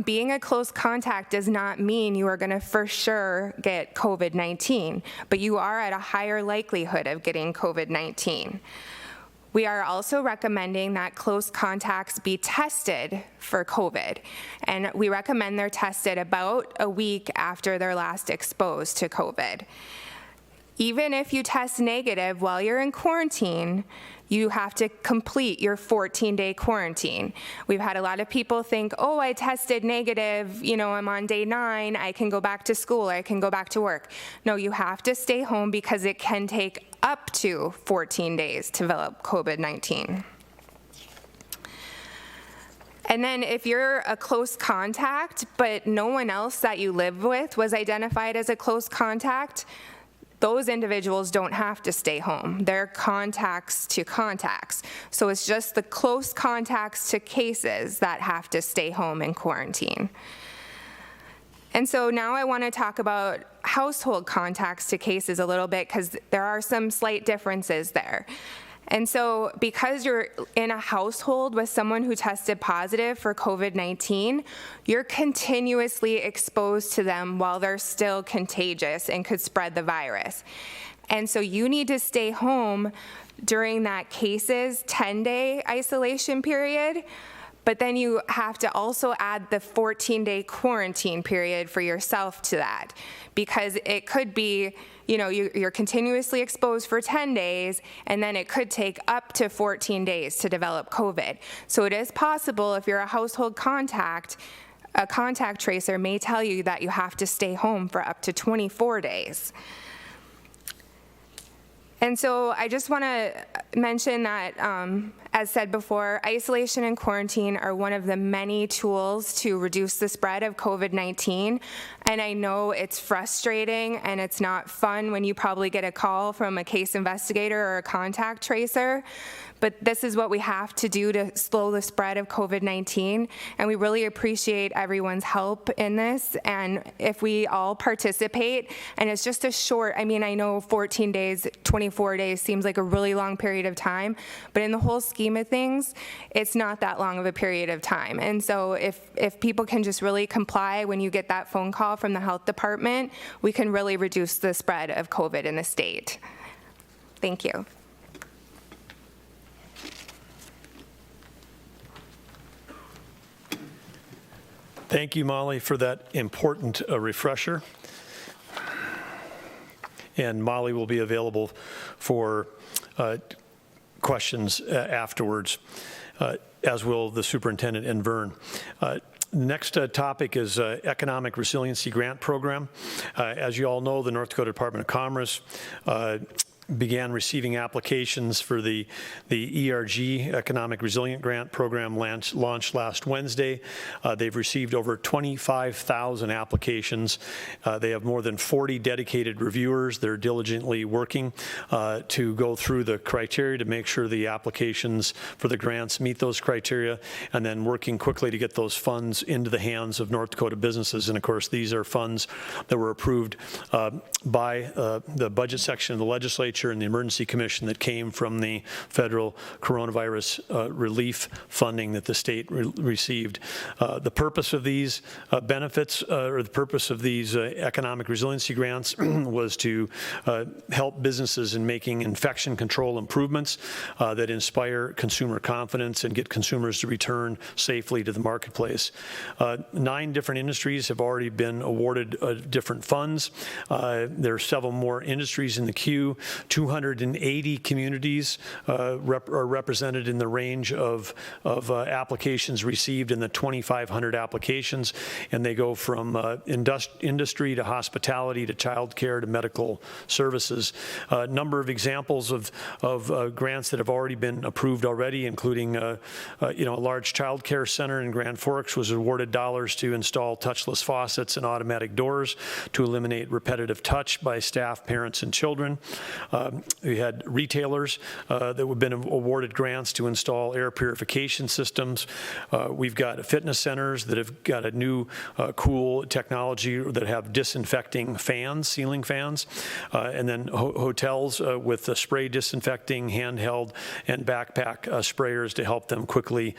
Being a close contact does not mean you are going to for sure get COVID-19, but you are at a higher likelihood of getting COVID-19. We are also recommending that close contacts be tested for COVID, and we recommend they're tested about a week after they're last exposed to COVID. Even if you test negative while you're in quarantine, you have to complete your 14-day quarantine. We've had a lot of people think, oh, I tested negative, you know, I'm on day 9, I can go back to school, I can go back to work. No, you have to stay home because it can take up to 14 days to develop COVID-19. And then if you're a close contact, but no one else that you live with was identified as a close contact, those individuals don't have to stay home. They're contacts to contacts. So it's just the close contacts to cases that have to stay home in quarantine. And so now I want to talk about household contacts to cases a little bit because there are some slight differences there. And so because you're in a household with someone who tested positive for COVID-19, you're continuously exposed to them while they're still contagious and could spread the virus. And so you need to stay home during that case's 10-day isolation period, but then you have to also add the 14-day quarantine period for yourself to that, because it could be, you know, you're continuously exposed for 10 days, and then it could take up to 14 days to develop COVID. So it is possible, if you're a household contact, a contact tracer may tell you that you have to stay home for up to 24 days. And so I just want to mention that, as said before, isolation and quarantine are one of the many tools to reduce the spread of COVID-19. And I know it's frustrating and it's not fun when you probably get a call from a case investigator or a contact tracer. But this is what we have to do to slow the spread of COVID-19, and we really appreciate everyone's help in this. And if we all participate, and it's just a short, I mean, I know 14 days, 24 days seems like a really long period of time, but in the whole scheme of things, it's not that long of a period of time. And so if people can just really comply when you get that phone call from the health department, we can really reduce the spread of COVID in the state. Thank you. Thank you, Molly, for that important refresher. And Molly will be available for questions afterwards, as will the superintendent and Vern. Next topic is Economic Resiliency Grant Program. As you all know, the North Dakota Department of Commerce began receiving applications for the ERG, Economic Resilient Grant Program, launched last Wednesday. They've received over 25,000 applications. They have more than 40 dedicated reviewers. They're diligently working to go through the criteria to make sure the applications for the grants meet those criteria, and then working quickly to get those funds into the hands of North Dakota businesses. And of course, these are funds that were approved by the budget section of the legislature and the Emergency Commission that came from the federal coronavirus relief funding that the state received. The purpose of these benefits, or the purpose of these economic resiliency grants was to help businesses in making infection control improvements that inspire consumer confidence and get consumers to return safely to the marketplace. 9 different industries have already been awarded different funds. There are several more industries in the queue. 280 communities are represented in the range of applications received in the 2,500 applications, and they go from industry to hospitality to child care to medical services. A number of examples of grants that have already been approved already, including a large child care center in Grand Forks was awarded dollars to install touchless faucets and automatic doors to eliminate repetitive touch by staff, parents, and children. We had retailers that have been awarded grants to install air purification systems. We've got fitness centers that have got a new cool technology that have disinfecting fans, ceiling fans, and then hotels with spray disinfecting, handheld, and backpack sprayers to help them quickly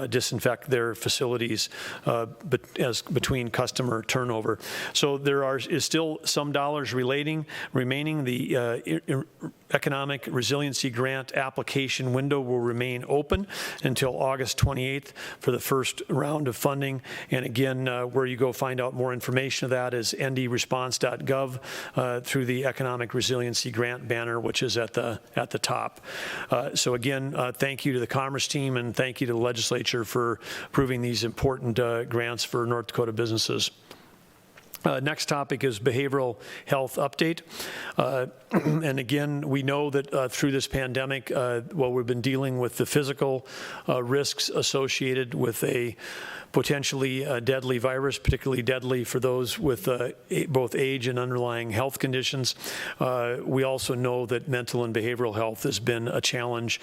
disinfect their facilities between customer turnover. So there is still some dollars remaining. The Economic Resiliency Grant application window will remain open until August 28th for the first round of funding. And again, where you go find out more information of that is ndresponse.gov through the Economic Resiliency Grant banner, which is at the top. So again, thank you to the Commerce team, and thank you to the legislature for approving these important grants for North Dakota businesses. Next topic is behavioral health update. And again, we know that through this pandemic, while we've been dealing with the physical risks associated with a potentially deadly virus, particularly deadly for those with both age and underlying health conditions, we also know that mental and behavioral health has been a challenge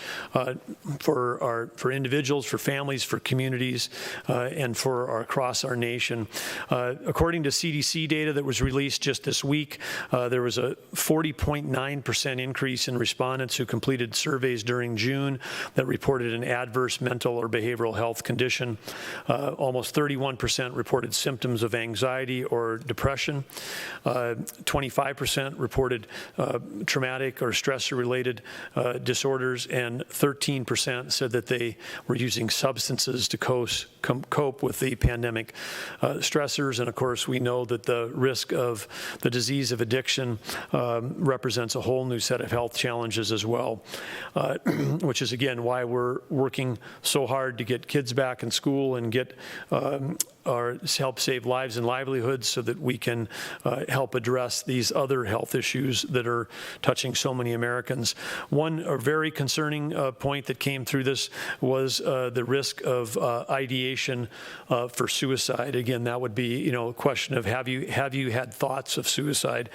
for individuals, for families, for communities, and across our nation. According to CDC CDC data that was released just this week, there was a 40.9% increase in respondents who completed surveys during June that reported an adverse mental or behavioral health condition. Almost 31% reported symptoms of anxiety or depression. 25% reported traumatic or stressor-related disorders, and 13% said that they were using substances to cope with the pandemic stressors. And of course, we know that the risk of the disease of addiction represents a whole new set of health challenges as well, which is again why we're working so hard to get kids back in school and get help save lives and livelihoods so that we can help address these other health issues that are touching so many Americans. One very concerning point that came through this was the risk of ideation for suicide. Again, that would be, a question of have you had thoughts of suicide?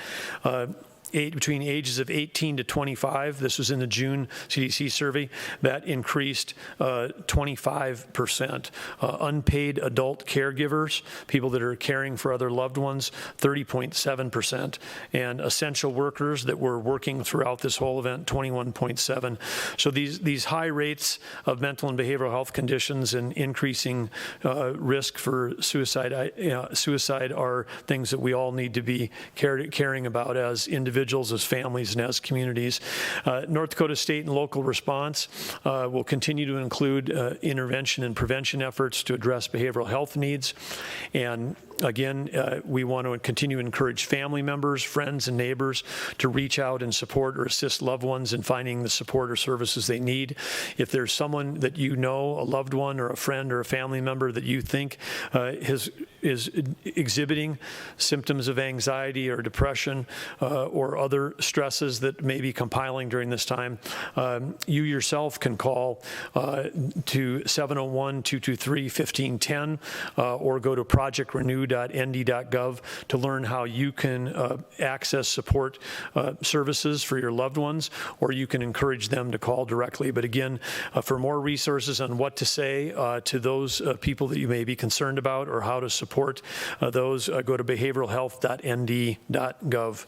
Between ages of 18 to 25, this was in the June CDC survey, that increased 25%. Unpaid adult caregivers, people that are caring for other loved ones, 30.7%. And essential workers that were working throughout this whole event, 21.7%. So these high rates of mental and behavioral health conditions and increasing risk for suicide are things that we all need to be caring about as individuals, as families, and as communities. North Dakota state and local response will continue to include intervention and prevention efforts to address behavioral health needs. And again, we want to continue to encourage family members, friends, and neighbors to reach out and support or assist loved ones in finding the support or services they need. If there's someone that you know, a loved one or a friend or a family member that you think is exhibiting symptoms of anxiety or depression or other stresses that may be compiling during this time, you yourself can call to 701-223-1510 or go to projectrenew.nd.gov to learn how you can access support services for your loved ones, or you can encourage them to call directly. But again, for more resources on what to say to those people that you may be concerned about or how to support those, go to behavioralhealth.nd.gov.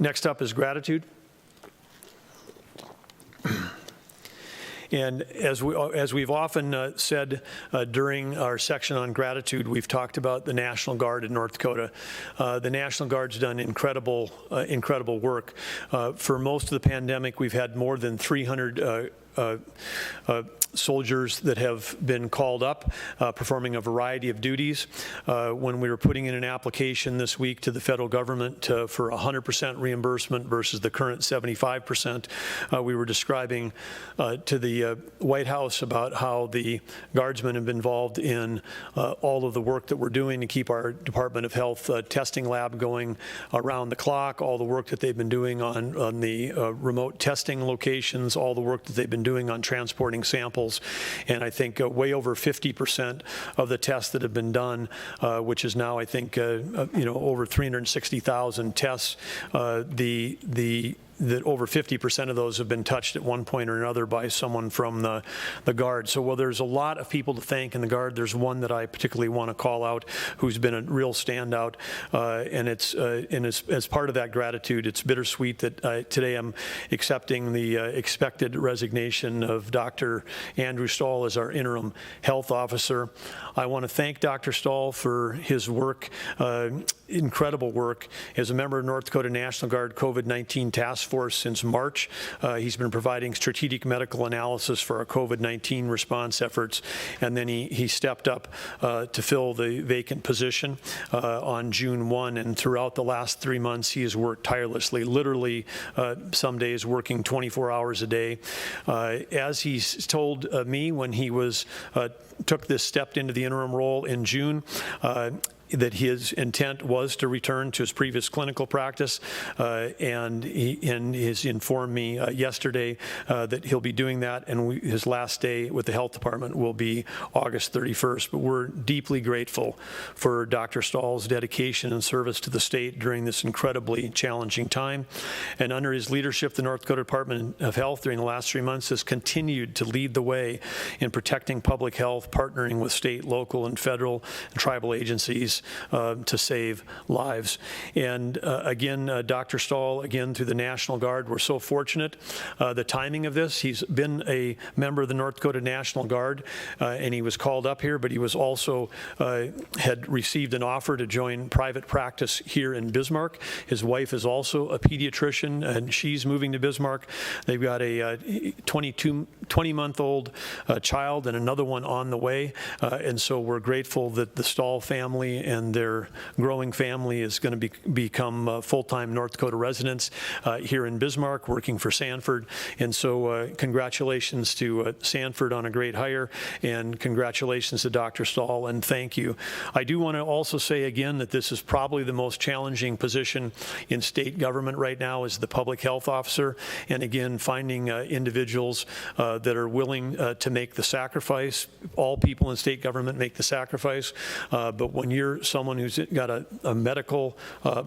Next up is gratitude. And as we've often said during our section on gratitude, we've talked about the National Guard in North Dakota. The National Guard's done incredible work. For most of the pandemic, we've had more than 300 soldiers that have been called up, performing a variety of duties. When we were putting in an application this week to the federal government for 100% reimbursement versus the current 75%, we were describing to the White House about how the Guardsmen have been involved in all of the work that we're doing to keep our Department of Health testing lab going around the clock, all the work that they've been doing on the remote testing locations, all the work that they've been doing on transporting samples. And I think way over 50% of the tests that have been done, which is now I think over 360,000 tests, that over 50% of those have been touched at one point or another by someone from the Guard. So while there's a lot of people to thank in the Guard, there's one that I particularly want to call out who's been a real standout, and as part of that gratitude, it's bittersweet that today I'm accepting the expected resignation of Dr. Andrew Stahl as our interim health officer. I want to thank Dr. Stahl for his work, incredible work. As a member of North Dakota National Guard COVID-19 Task Force since March, he's been providing strategic medical analysis for our COVID-19 response efforts, and then he stepped up to fill the vacant position on June 1, and throughout the last 3 months he has worked tirelessly, literally some days working 24 hours a day. As he told me when he took this step into the interim role in June, that his intent was to return to his previous clinical practice, and he has informed me yesterday that he'll be doing that, and his last day with the health department will be August 31st. But we're deeply grateful for Dr. Stahl's dedication and service to the state during this incredibly challenging time. And under his leadership, the North Dakota Department of Health during the last 3 months has continued to lead the way in protecting public health, partnering with state, local, and federal and tribal agencies to save lives. And again, Dr. Stahl, again, through the National Guard, we're so fortunate. The timing of this, he's been a member of the North Dakota National Guard, and he was called up here, but he was also had received an offer to join private practice here in Bismarck. His wife is also a pediatrician, and she's moving to Bismarck. They've got a 20-month-old child and another one on the way, and so we're grateful that the Stahl family and their growing family is going to become full-time North Dakota residents here in Bismarck, working for Sanford. And so congratulations to Sanford on a great hire, and congratulations to Dr. Stahl, and thank you. I do want to also say again that this is probably the most challenging position in state government right now, is the public health officer. And again, finding individuals that are willing to make the sacrifice. All people in state government make the sacrifice, but when you're someone who's got a medical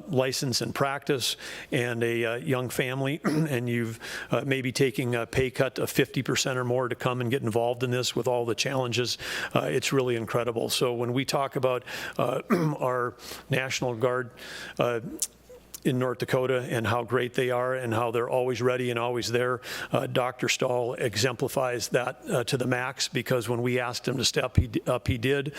license and practice and a young family, and you've maybe taking a pay cut of 50% or more to come and get involved in this with all the challenges, it's really incredible. So when we talk about our National Guard in North Dakota and how great they are and how they're always ready and always there, Dr. Stahl exemplifies that to the max, because when we asked him to step up, he did.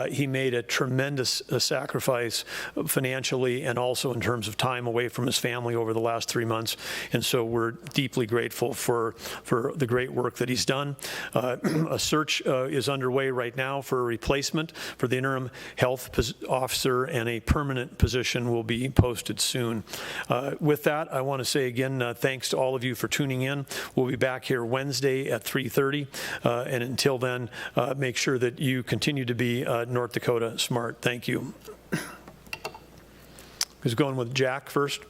He made a tremendous sacrifice financially and also in terms of time away from his family over the last 3 months, and so we're deeply grateful for the great work that he's done. A search is underway right now for a replacement for the interim health officer, and a permanent position will be posted soon. With that, I want to say again, thanks to all of you for tuning in. We'll be back here Wednesday at 3:30, and until then, make sure that you continue to be North Dakota smart. Thank you. Who's going with Jack first?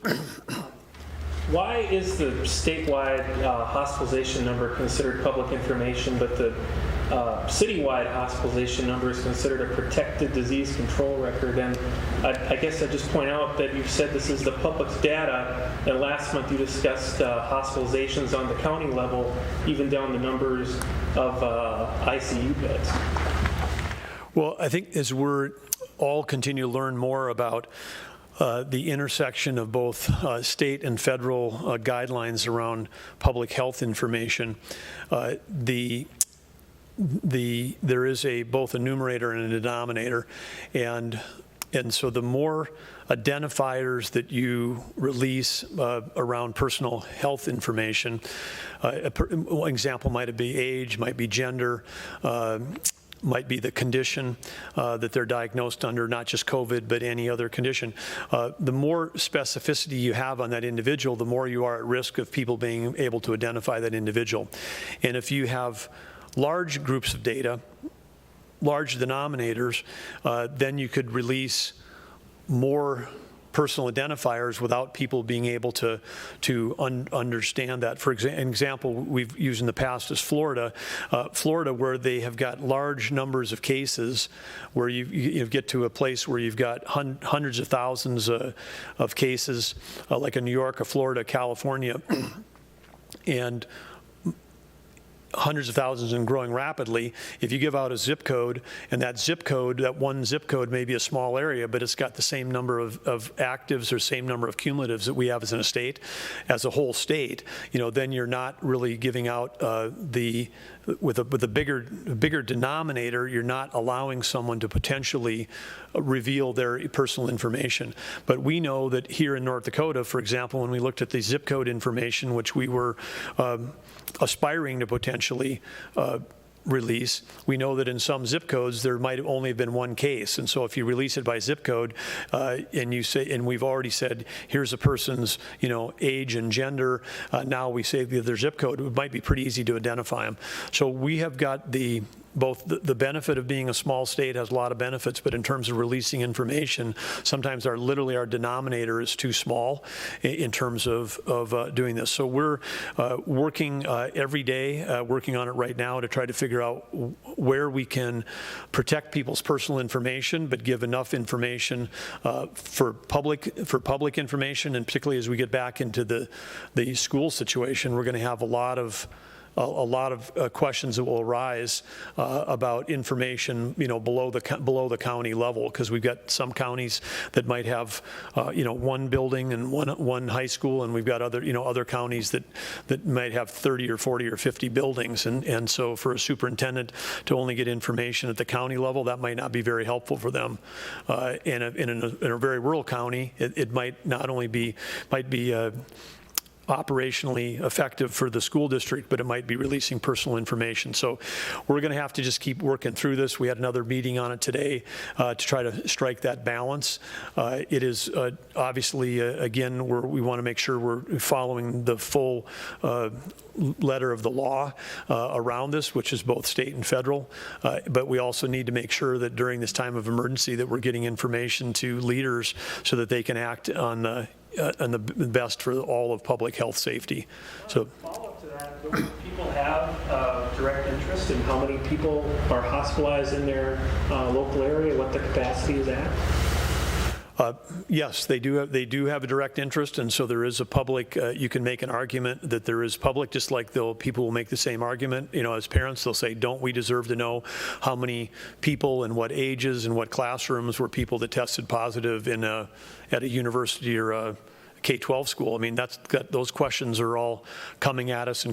Why is the statewide hospitalization number considered public information, but the citywide hospitalization number is considered a protected disease control record? And I guess I just point out that you've said this is the public's data, and last month you discussed hospitalizations on the county level, even down the numbers of ICU beds. Well, I think as we're all continue to learn more about the intersection of both state and federal guidelines around public health information, there is both a numerator and a denominator, and so the more identifiers that you release around personal health information, one example might be age, might be gender, might be the condition that they're diagnosed under, not just COVID, but any other condition. The more specificity you have on that individual, the more you are at risk of people being able to identify that individual. And if you have large groups of data, large denominators, then you could release more personal identifiers without people being able to understand that. For example, we've used in the past is Florida, where they have got large numbers of cases, where you get to a place where you've got hundreds of thousands of cases, like in New York, or Florida, California, and hundreds of thousands and growing rapidly. If you give out a zip code, and that one zip code may be a small area, but it's got the same number of actives or same number of cumulatives that we have as a whole state, then you're not really giving out with a bigger denominator, you're not allowing someone to potentially reveal their personal information. But we know that here in North Dakota, for example, when we looked at the zip code information, which we were aspiring to potentially release, we know that in some zip codes there might have only been one case, and so if you release it by zip code, and you say, and we've already said here's a person's age and gender, now we say their zip code, it might be pretty easy to identify them. So we have got the both the benefit of being a small state has a lot of benefits, but in terms of releasing information, sometimes literally our denominator is too small in terms of doing this. So we're working every day, working on it right now to try to figure out where we can protect people's personal information, but give enough information for public information, and particularly as we get back into the school situation, we're going to have a lot of questions that will arise about information, below the county level, because we've got some counties that might have, one building and one high school, and we've got other counties that might have 30 or 40 or 50 buildings, and so for a superintendent to only get information at the county level, that might not be very helpful for them. In a very rural county, it might not only be operationally effective for the school district, but it might be releasing personal information. So we're going to have to just keep working through this. We had another meeting on it today to try to strike that balance. It is obviously, again, we want to make sure we're following the full letter of the law around this, which is both state and federal. But we also need to make sure that during this time of emergency that we're getting information to leaders so that they can act on the best for all of public health safety. So, follow-up to that, do people have direct interest in how many people are hospitalized in their local area, what the capacity is at? Yes, they do have a direct interest, and so there is a public. You can make an argument that there is public, just like people will make the same argument. As parents, they'll say, "Don't we deserve to know how many people and what ages and what classrooms were people that tested positive at a university or a K-12 school?" I mean, those questions are all coming at us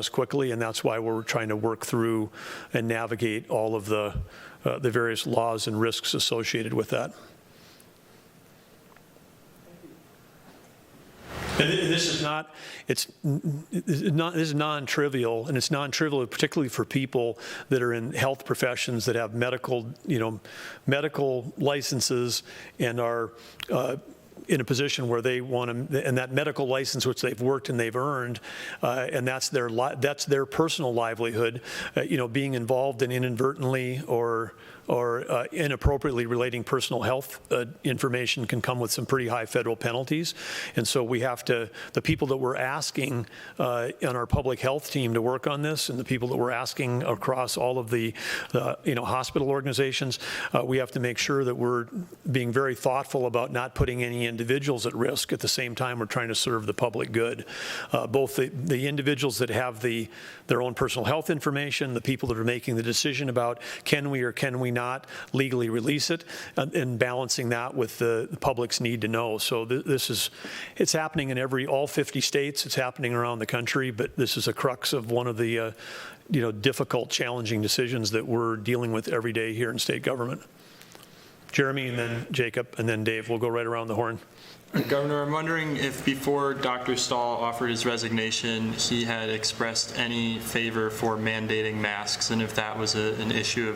quickly, and that's why we're trying to work through and navigate all of the various laws and risks associated with that. And this is non-trivial, and it's non-trivial particularly for people that are in health professions that have medical licenses and are in a position where they want to, and that medical license which they've worked and they've earned, and that's their personal livelihood, being involved in inadvertently or inappropriately relating personal health information can come with some pretty high federal penalties. And so we have to, the people that we're asking on our public health team to work on this, and the people that we're asking across all of the hospital organizations, we have to make sure that we're being very thoughtful about not putting any individuals at risk. At the same time, we're trying to serve the public good. Both the individuals that have their own personal health information, the people that are making the decision about can we or can we not legally release it, and balancing that with the public's need to know. So it's happening in all 50 states. It's happening around the country, but this is a crux of one of the difficult, challenging decisions that we're dealing with every day here in state government. Jeremy, and then Jacob, and then Dave. We'll go right around the horn. Governor, I'm wondering if before Dr. Stahl offered his resignation, he had expressed any favor for mandating masks, and if that was an issue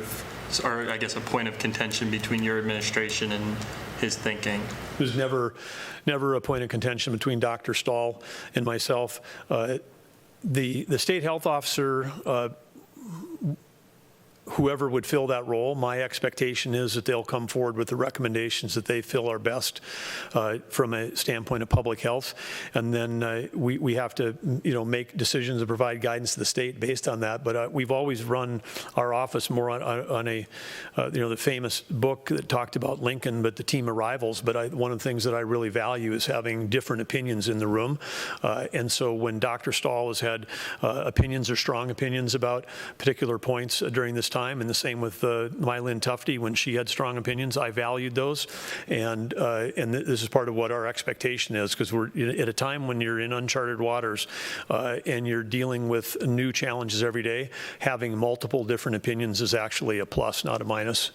or I guess a point of contention between your administration and his thinking. It was never a point of contention between Dr. Stahl and myself. The state health officer, whoever would fill that role, my expectation is that they'll come forward with the recommendations that they feel are best from a standpoint of public health, and then we have to make decisions and provide guidance to the state based on that. But we've always run our office more on a the famous book that talked about Lincoln, but the team of rivals. But one of the things that I really value is having different opinions in the room, and so when Dr. Stahl has had opinions or strong opinions about particular points during this time, and the same with Mylyn Tufte, when she had strong opinions, I valued those, and this is part of what our expectation is, because we're at a time when you're in uncharted waters and you're dealing with new challenges every day. Having multiple different opinions is actually a plus, not a minus.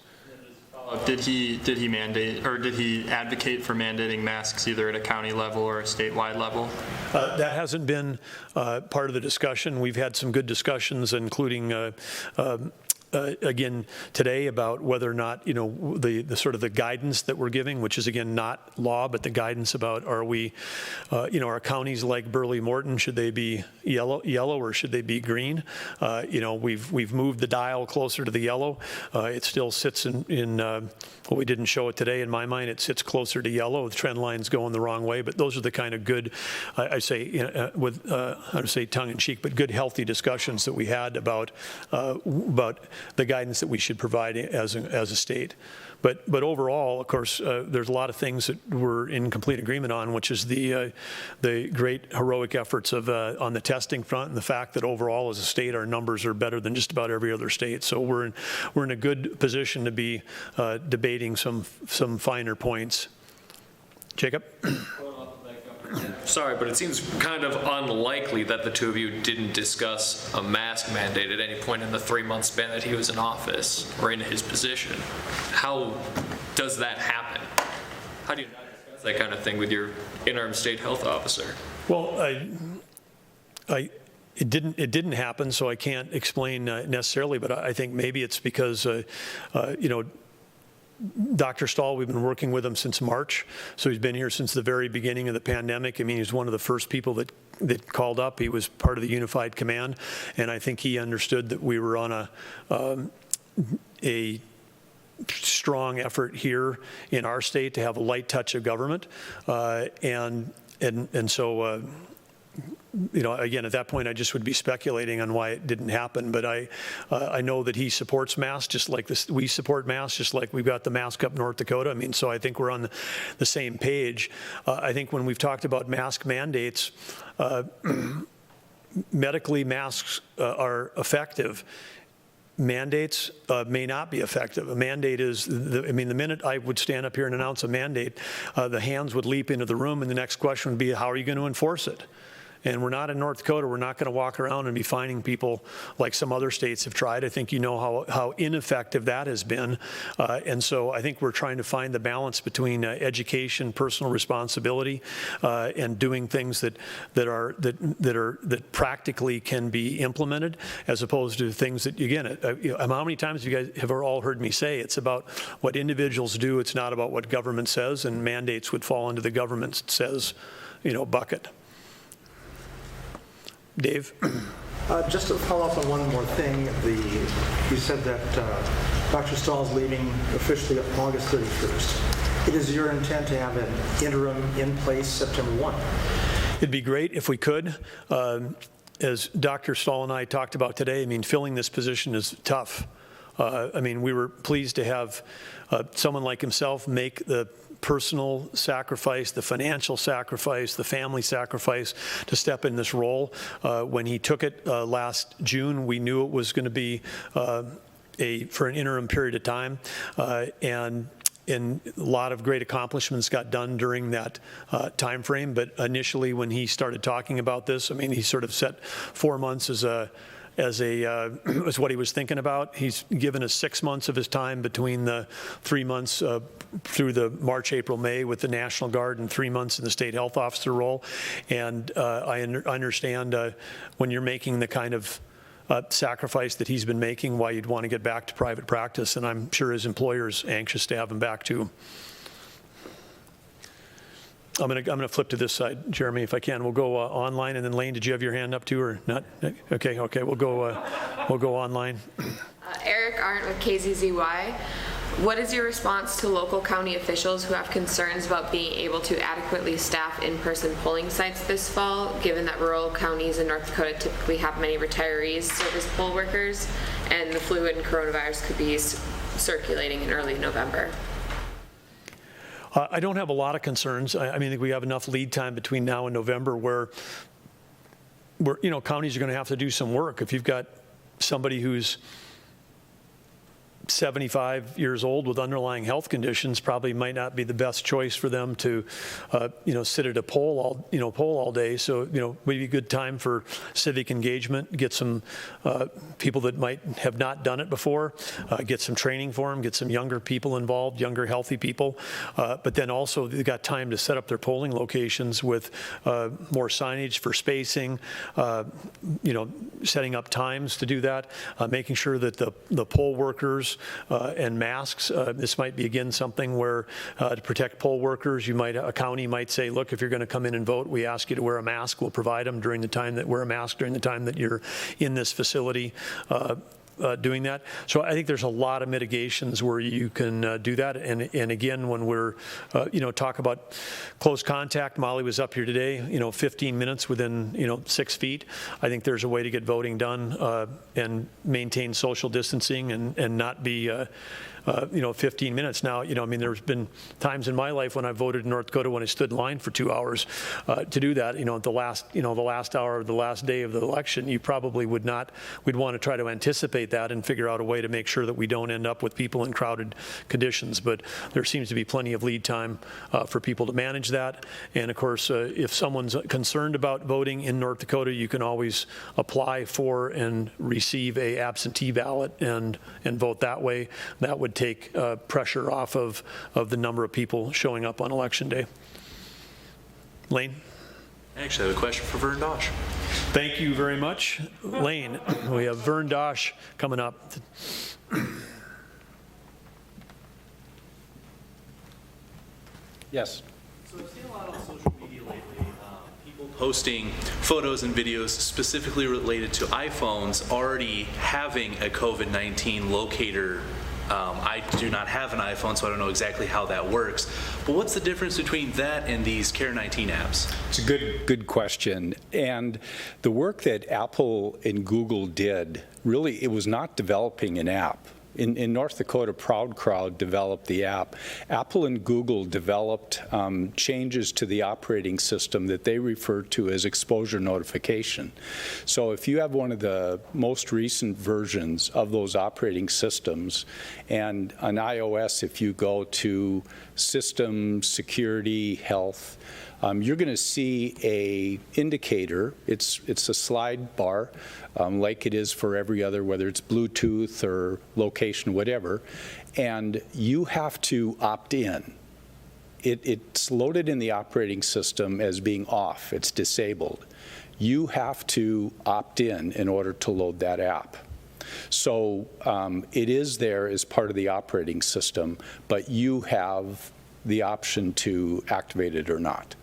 Did he mandate, or did he advocate for mandating masks either at a county level or a statewide level? That hasn't been part of the discussion. We've had some good discussions, including again today about whether or not, the sort of the guidance that we're giving, which is again not law, but the guidance about are we, are counties like Burley, Morton, should they be yellow or should they be green? We've moved the dial closer to the yellow. It still sits in well, we didn't show it today. In my mind, it sits closer to yellow. The trend line's going the wrong way, but those are the kind of good, I say with how to say tongue in cheek, but good healthy discussions that we had about the guidance that we should provide as a state. But overall, of course, there's a lot of things that we're in complete agreement on, which is the great heroic efforts of on the testing front, and the fact that overall as a state our numbers are better than just about every other state. So we're in a good position to be debating some finer points. Jacob? Sorry, but it seems kind of unlikely that the two of you didn't discuss a mask mandate at any point in the 3-month span that he was in office or in his position. How does that happen? How do you not discuss that kind of thing with your interim state health officer? Well, it didn't happen, so I can't explain necessarily, but I think maybe it's because Dr. Stahl, we've been working with him since March, so he's been here since the very beginning of the pandemic. I mean, he's one of the first people that called up. He was part of the Unified Command, and I think he understood that we were on a strong effort here in our state to have a light touch of government, and so. Again, at that point, I just would be speculating on why it didn't happen. But I know that he supports masks, just like we support masks, just like we've got the mask up North Dakota. I mean, so I think we're on the same page. I think when we've talked about mask mandates, medically masks are effective. Mandates may not be effective. A mandate is, the minute I would stand up here and announce a mandate, the hands would leap into the room, and the next question would be, how are you going to enforce it? And we're not in North Dakota. We're not going to walk around and be fining people like some other states have tried. I think you know how ineffective that has been. And so I think we're trying to find the balance between education, personal responsibility, and doing things that practically can be implemented, as opposed to things that, again, how many times have you guys have all heard me say it's about what individuals do, it's not about what government says, and mandates would fall into the government says, bucket. Dave? Just to follow up on one more thing, you said that Dr. Stahl is leaving officially August 31st. It is your intent to have an interim in place September 1? It'd be great if we could. As Dr. Stahl and I talked about today, filling this position is tough. We were pleased to have someone like himself make the personal sacrifice, the financial sacrifice, the family sacrifice to step in this role. When he took it last June, we knew it was going to be for an interim period of time, and a lot of great accomplishments got done during that time frame. But initially, when he started talking about this, he sort of set 4 months as what he was thinking about. He's given us 6 months of his time between the 3 months through the March, April, May with the National Guard, and 3 months in the state health officer role. And I understand when you're making the kind of sacrifice that he's been making, why you'd want to get back to private practice. And I'm sure his employer's anxious to have him back too. I'm gonna flip to this side, Jeremy, if I can. We'll go online, and then Lane, did you have your hand up too, or not? Okay. We'll go online. Eric Arndt with KZZY. What is your response to local county officials who have concerns about being able to adequately staff in-person polling sites this fall, given that rural counties in North Dakota typically have many retirees serve as poll workers, and the flu and coronavirus could be circulating in early November? I don't have a lot of concerns. I think we have enough lead time between now and November where counties are going to have to do some work. If you've got somebody who's 75 years old with underlying health conditions probably might not be the best choice for them to, sit at a poll all day. So, maybe a good time for civic engagement, get some people that might have not done it before, get some training for them, get some younger people involved, younger healthy people. But then also they've got time to set up their polling locations with more signage for spacing, setting up times to do that, making sure that the poll workers and masks, this might be again something where to protect poll workers, a county might say, look, if you're going to come in and vote, we ask you to wear a mask. We'll provide them during the time that wear a mask during the time that you're in this facility. Doing that. So I think there's a lot of mitigations where you can do that. And again, when we're, talk about close contact, Molly was up here today, 15 minutes within, 6 feet. I think there's a way to get voting done and maintain social distancing and not be 15 minutes. Now, there's been times in my life when I voted in North Dakota when I stood in line for 2 hours to do that. The last hour of the last day of the election, you probably we'd want to try to anticipate that and figure out a way to make sure that we don't end up with people in crowded conditions. But there seems to be plenty of lead time for people to manage that. And of course, if someone's concerned about voting in North Dakota, you can always apply for and receive a absentee ballot and vote that way. That would take pressure off of the number of people showing up on election day. Lane? I actually have a question for Vern Dosch. Thank you very much. Lane, we have Vern Dosch coming up. Yes. So I've seen a lot on social media lately, people posting photos and videos specifically related to iPhones already having a COVID-19 locator. I do not have an iPhone, so I don't know exactly how that works. But what's the difference between that and these Care-19 apps? It's a good question. And the work that Apple and Google did, really, it was not developing an app. In North Dakota, Proud Crowd developed the app. Apple and Google developed changes to the operating system that they refer to as exposure notification. So if you have one of the most recent versions of those operating systems, and on iOS, if you go to System, Security, Health, you're going to see a indicator. It's a slide bar like it is for every other, whether it's Bluetooth or location, whatever, and you have to opt in. It's loaded in the operating system as being off. It's disabled. You have to opt in order to load that app. So it is there as part of the operating system, but you have the option to activate it or not.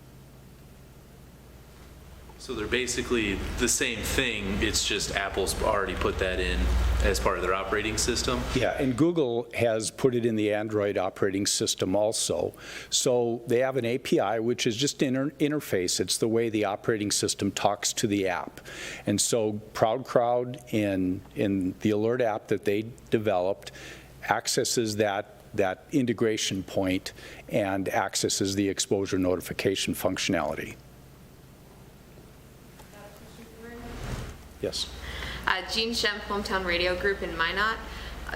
So they're basically the same thing, it's just Apple's already put that in as part of their operating system? Yeah, and Google has put it in the Android operating system also. So they have an API, which is just an interface. It's the way the operating system talks to the app. And so Proud Crowd in the Alert app that they developed accesses that integration point and accesses the exposure notification functionality. Yes. Jean Shemp, Hometown Radio Group in Minot.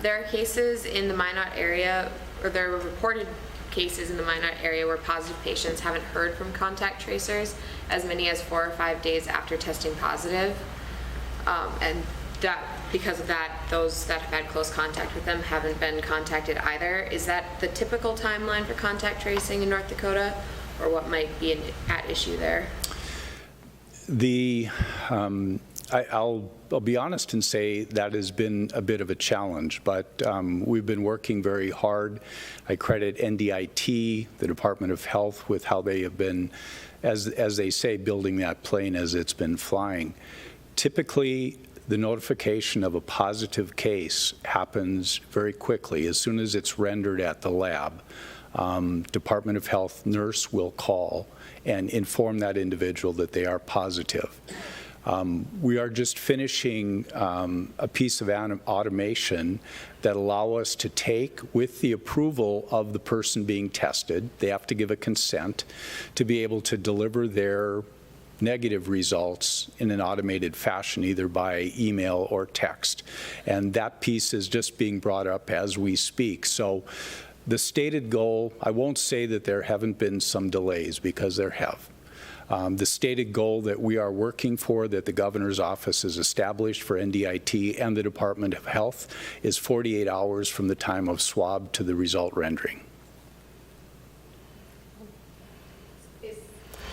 There are cases in the Minot area, or there were reported cases in the Minot area where positive patients haven't heard from contact tracers as many as 4 or 5 days after testing positive. And that, because of that, those that have had close contact with them haven't been contacted either. Is that the typical timeline for contact tracing in North Dakota, or what might be at issue there? I'll be honest and say that has been a bit of a challenge, but we've been working very hard. I credit NDIT, the Department of Health, with how they have been, as they say, building that plane as it's been flying. Typically, the notification of a positive case happens very quickly. As soon as it's rendered at the lab, Department of Health nurse will call and inform that individual that they are positive. We are just finishing a piece of automation that allow us to take, with the approval of the person being tested, they have to give a consent to be able to deliver their negative results in an automated fashion, either by email or text. And that piece is just being brought up as we speak. So the stated goal, I won't say that there haven't been some delays, because there have. The stated goal that we are working for, that the governor's office has established for NDIT and the Department of Health, is 48 hours from the time of swab to the result rendering. Is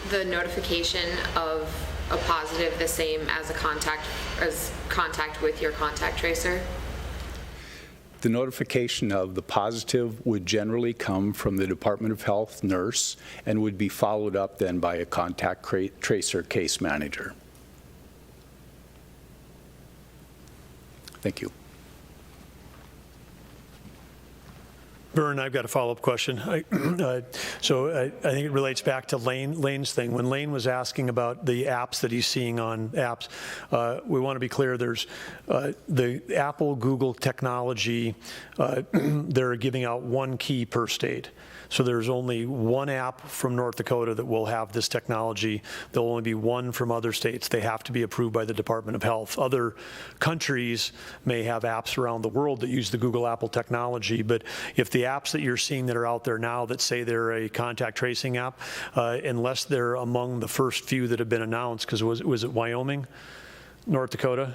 the notification of a positive the same as contact with your contact tracer? The notification of the positive would generally come from the Department of Health nurse and would be followed up then by a contact tracer case manager. Thank you. Vern, I've got a follow-up question. So I think it relates back to Lane's thing. When Lane was asking about the apps that he's seeing on apps, we want to be clear, there's the Apple, Google technology, they're giving out one key per state. So there's only one app from North Dakota that will have this technology. There'll only be one from other states. They have to be approved by the Department of Health. Other countries may have apps around the world that use the Google Apple technology, but if the apps that you're seeing that are out there now that say they're a contact tracing app, unless they're among the first few that have been announced, because was it Wyoming, North Dakota?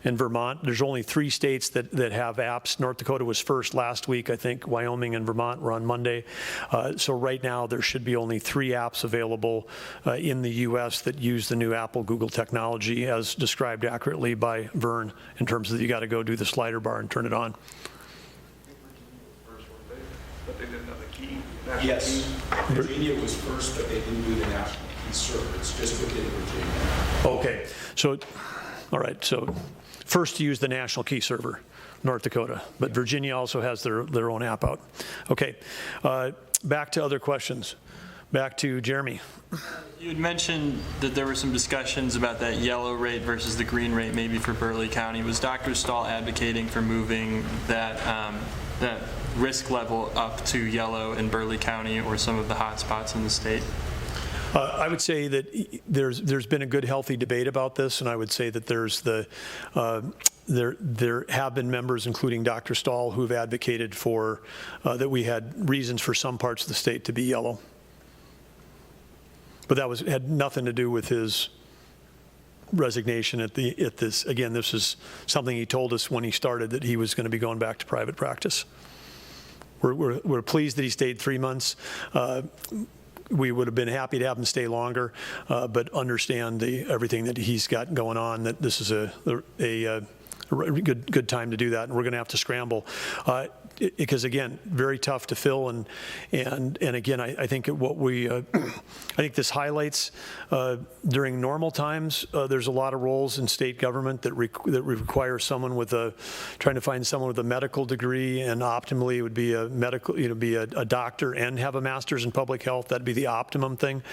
In Vermont, there's only 3 states that have apps. North Dakota was first last week. I think Wyoming and Vermont were on Monday. So right now there should be only 3 apps available in the U.S. that use the new Apple Google technology, as described accurately by Vern, in terms of you got to go do the slider bar and turn it on. But they didn't have a key. Yes, Virginia was first, but they didn't do the national key server. It's just within Virginia. Okay, so, all right, so first to use the national key server, North Dakota, but Virginia also has their own app out. Okay, back to other questions. Back to Jeremy. You had mentioned that there were some discussions about that yellow rate versus the green rate maybe for Burleigh County. Was Dr. Stahl advocating for moving that that risk level up to yellow in Burleigh County or some of the hot spots in the state? I would say that there's been a good, healthy debate about this, and I would say that there's there have been members, including Dr. Stahl, who've advocated for that we had reasons for some parts of the state to be yellow. But that had nothing to do with his resignation at this. Again, this is something he told us when he started, that he was going to be going back to private practice. We're pleased that he stayed 3 months. We would have been happy to have him stay longer, but understand everything that he's got going on, that this is a good time to do that, and we're going to have to scramble. Because again, very tough to fill, and again, I think what we, I think this highlights during normal times. There's a lot of roles in state government that require someone with trying to find someone with a medical degree, and optimally it would be a medical, be a doctor and have a master's in public health. That'd be the optimum thing.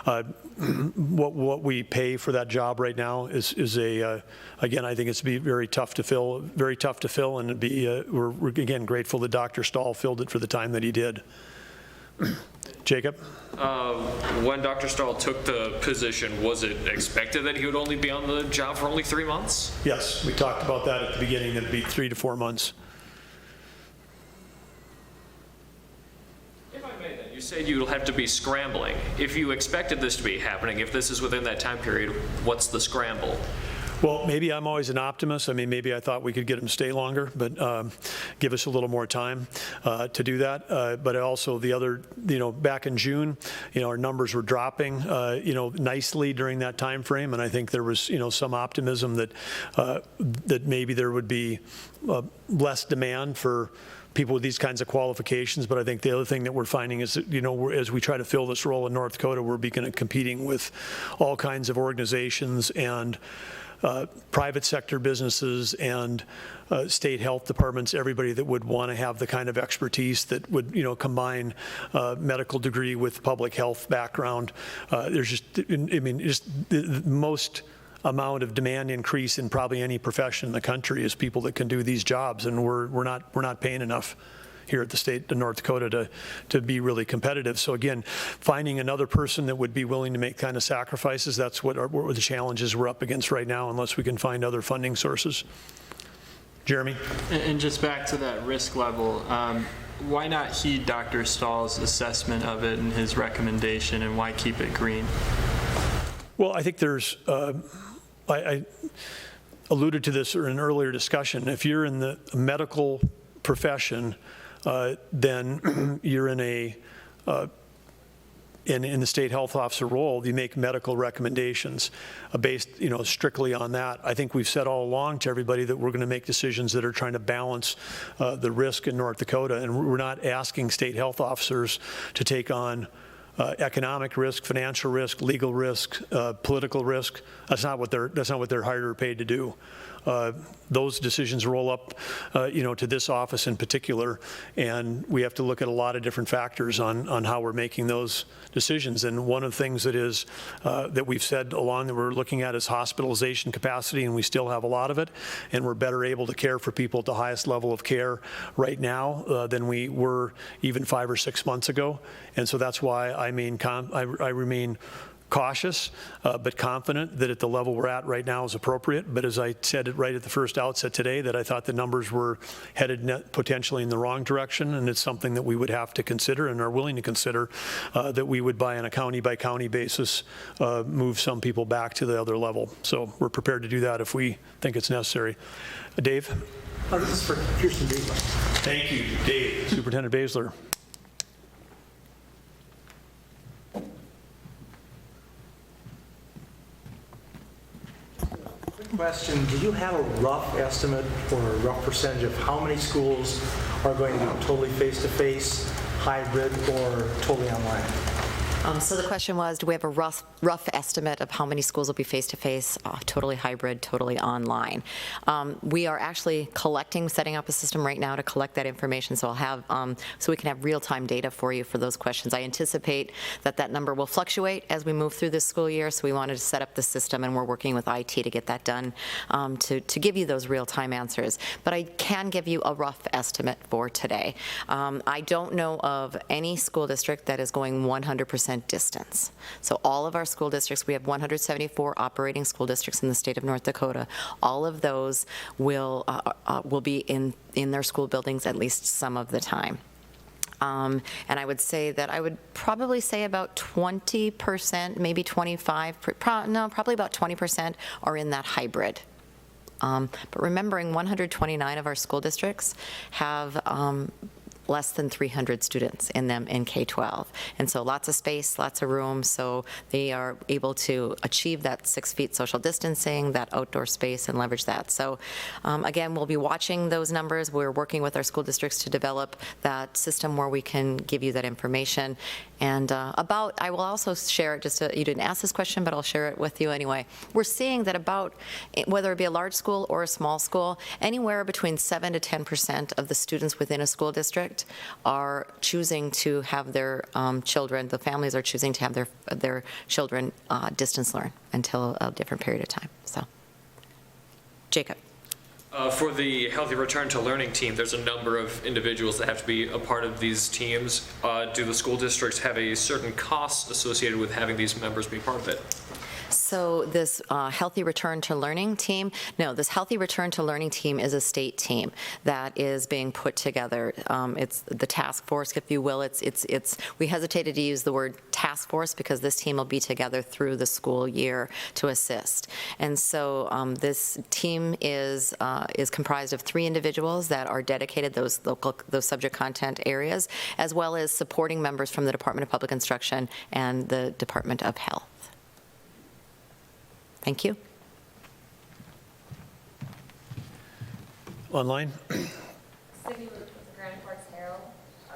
What we pay for that job right now is again, I think it's be very tough to fill, and it'd be we're again grateful that Dr. Stahl filled it for the time that he did. Jacob? When Dr. Stahl took the position, was it expected that he would only be on the job for only 3 months? Yes, we talked about that at the beginning. It'd be 3 to 4 months. If I may then, you said you'll have to be scrambling. If you expected this to be happening, if this is within that time period, what's the scramble? Well, maybe I'm always an optimist. I mean, maybe I thought we could get him to stay longer, but give us a little more time to do that. But also the other, back in June, our numbers were dropping, nicely during that time frame, and I think there was, some optimism that that maybe there would be less demand for people with these kinds of qualifications. But I think the other thing that we're finding is that, as we try to fill this role in North Dakota, we're competing with all kinds of organizations and private sector businesses and state health departments, everybody that would want to have the kind of expertise that would, combine medical degree with public health background. There's just the most amount of demand increase in probably any profession in the country is people that can do these jobs, and we're not paying enough. here at the state of North Dakota to be really competitive. So again, finding another person that would be willing to make kind of sacrifices, that's what the challenges we're up against right now, unless we can find other funding sources. Jeremy? And just back to that risk level, why not heed Dr. Stahl's assessment of it and his recommendation, and why keep it green? Well, I think there's, I alluded to this in an earlier discussion. If you're in the medical profession, then you're in in the state health officer role, you make medical recommendations based, strictly on that. I think we've said all along to everybody that we're going to make decisions that are trying to balance the risk in North Dakota, and we're not asking state health officers to take on economic risk, financial risk, legal risk, political risk. That's not what they're hired or paid to do. Those decisions roll up, to this office in particular, and we have to look at a lot of different factors on how we're making those decisions. And one of the things that is that we've said along that we're looking at is hospitalization capacity, and we still have a lot of it, and we're better able to care for people at the highest level of care right now than we were even 5 or 6 months ago. And so that's why I remain cautious, but confident that at the level we're at right now is appropriate. But as I said it right at the first outset today, that I thought the numbers were headed potentially in the wrong direction, and it's something that we would have to consider and are willing to consider, that we would, on a county-by-county basis, move some people back to the other level. So we're prepared to do that if we think it's necessary. Dave? This is for Kirsten Baesler. Thank you, Dave. Superintendent Baesler. Question, do you have a rough estimate or a rough percentage of how many schools are going to be totally face-to-face, hybrid, or totally online? So the question was, do we have a rough estimate of how many schools will be face-to-face, totally hybrid, totally online? We are actually setting up a system right now to collect that information, so so we can have real-time data for you for those questions. I anticipate that number will fluctuate as we move through this school year, so we wanted to set up the system, and we're working with IT to get that done, to give you those real-time answers. But I can give you a rough estimate for today. I don't know of any school district that is going 100% distance. So all of our school districts, we have 174 operating school districts in the state of North Dakota. All of those will be in their school buildings at least some of the time. And I would say that I would probably say about 20%, maybe 25, probably about 20% are in that hybrid. But remembering 129 of our school districts have less than 300 students in them in K-12. And so lots of space, lots of room, so they are able to achieve that 6 feet social distancing, that outdoor space, and leverage that. So again, we'll be watching those numbers. We're working with our school districts to develop that system where we can give you that information. And I will also share it, you didn't ask this question, but I'll share it with you anyway. We're seeing that whether it be a large school or a small school, anywhere between 7 to 10% of the students within a school district are choosing to have their children, the families are choosing to have their children distance learn until a different period of time. So, Jacob. For the Healthy Return to Learning team, there's a number of individuals that have to be a part of these teams. Do the school districts have a certain cost associated with having these members be part of it? So this Healthy Return to Learning team, this Healthy Return to Learning team is a state team that is being put together. It's the task force, if you will. We hesitated to use the word task force because this team will be together through the school year to assist. And so this team is comprised of 3 individuals that are dedicated those subject content areas, as well as supporting members from the Department of Public Instruction and the Department of Health. Thank you. Online? Cindy Luke with the Grand Forks Herald.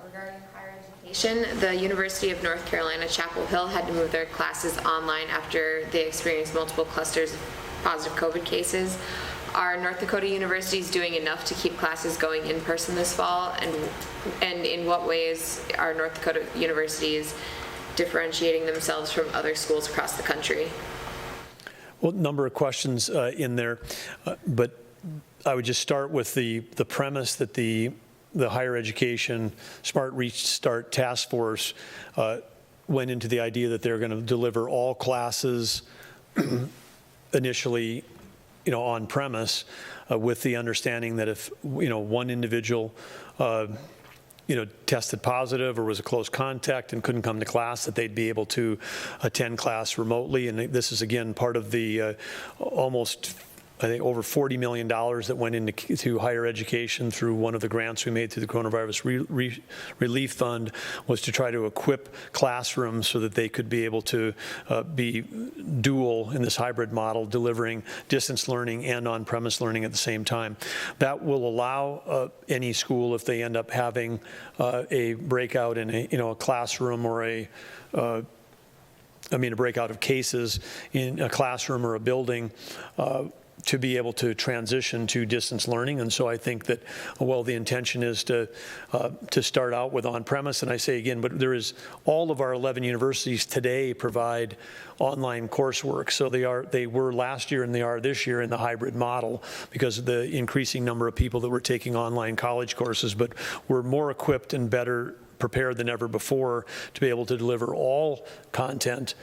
Regarding higher education, the University of North Carolina, Chapel Hill had to move their classes online after they experienced multiple clusters of positive COVID cases. Are North Dakota universities doing enough to keep classes going in person this fall? And in what ways are North Dakota universities differentiating themselves from other schools across the country? Well, number of questions in there, but I would just start with the premise that the the higher education Smart Restart Task Force went into the idea that they're going to deliver all classes initially, on premise, with the understanding that if, one individual, tested positive or was a close contact and couldn't come to class, that they'd be able to attend class remotely. And this is, again, part of the almost, I think, over $40 million that went into higher education through one of the grants we made through the Coronavirus Relief Fund, was to try to equip classrooms so that they could be able to be dual in this hybrid model, delivering distance learning and on-premise learning at the same time. That will allow any school, if they end up having a breakout in a classroom or a breakout of cases in a classroom or a building, to be able to transition to distance learning. And so I think that, the intention is to start out with on-premise. And I say again, but there is, all of our 11 universities today provide online coursework. So they were last year and they are this year in the hybrid model because of the increasing number of people that were taking online college courses. But we're more equipped and better prepared than ever before to be able to deliver all content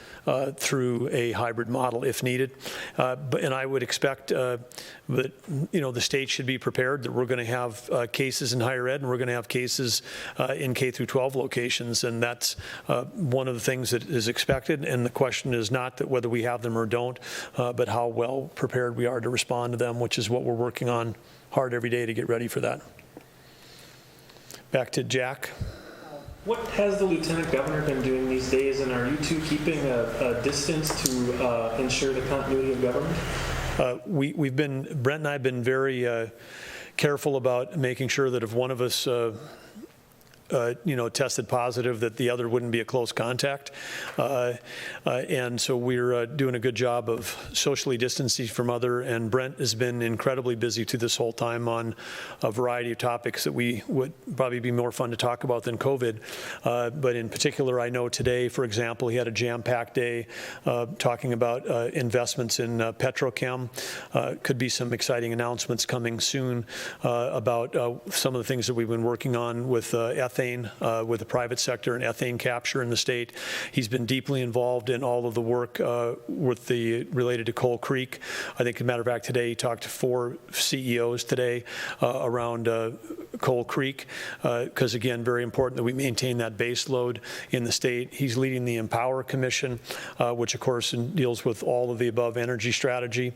through a hybrid model if needed. And I would expect that the state should be prepared that we're going to have cases in higher ed and we're going to have cases in K through 12 locations, and that's one of the things that is expected. And the question is not that whether we have them or don't, but how well prepared we are to respond to them, which is what we're working on hard every day to get ready for that. Back to Jack. What has the Lieutenant Governor been doing these days, and are you two keeping a distance to ensure the continuity of government? Brent and I have been very careful about making sure that if one of us tested positive, that the other wouldn't be a close contact. And so we're doing a good job of socially distancing from other, and Brent has been incredibly busy through this whole time on a variety of topics that we would probably be more fun to talk about than COVID. But in particular, I know today, for example, he had a jam-packed day talking about investments in petrochem. Could be some exciting announcements coming soon about some of the things that we've been working on with ethane, with the private sector and ethane capture in the state. He's been deeply involved in all of the work related to Coal Creek. I think, as a matter of fact, today he talked to 4 CEOs today around Coal Creek, because again, very important that we maintain that base load in the state. He's leading the Empower Commission, which of course deals with all of the above energy strategy.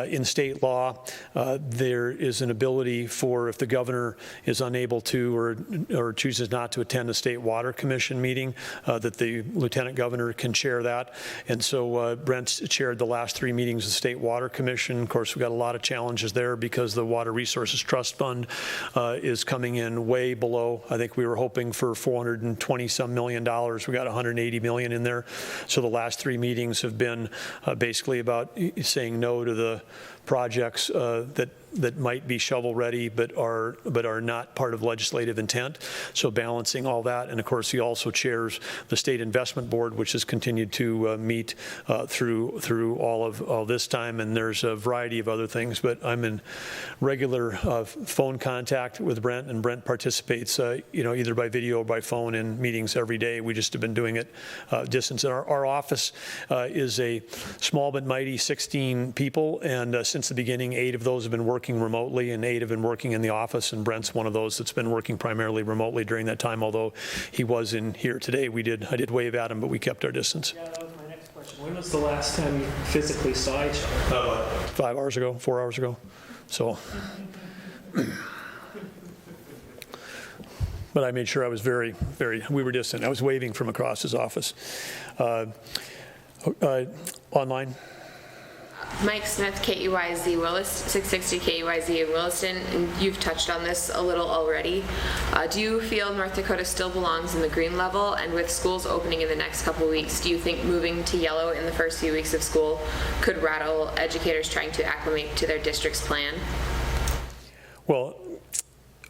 In state law, there is an ability for, if the governor is unable to or chooses not to attend a state water commission meeting, that the lieutenant governor can chair that. And so Brent's chaired the last 3 meetings of the state water commission. Of course, we've got a lot of challenges there because the Water Resources Trust Fund is coming in way below. I think we were hoping for $420-some million. We got $180 million in there. So the last 3 meetings have been basically about saying no to the projects that might be shovel ready but are not part of legislative intent. So balancing all that, and of course he also chairs the State Investment Board, which has continued to meet through all this time, and there's a variety of other things. But I'm in regular phone contact with Brent, and Brent participates either by video or by phone in meetings every day. We just have been doing it distance. And our office is a small but mighty 16 people, and since the beginning 8 of those have been working remotely and 8 have been working in the office, and Brent's one of those that's been working primarily remotely during that time, although he was in here today. I did wave at him, but we kept our distance. Yeah, that was my next question. When was the last time you physically saw each other? 4 hours ago. So, but I made sure I was we were distant. I was waving from across his office. Online. Mike Smith, KEYZ Willis, 660 KEYZ in Williston, and you've touched on this a little already. Do you feel North Dakota still belongs in the green level? And with schools opening in the next couple weeks, do you think moving to yellow in the first few weeks of school could rattle educators trying to acclimate to their district's plan? Well,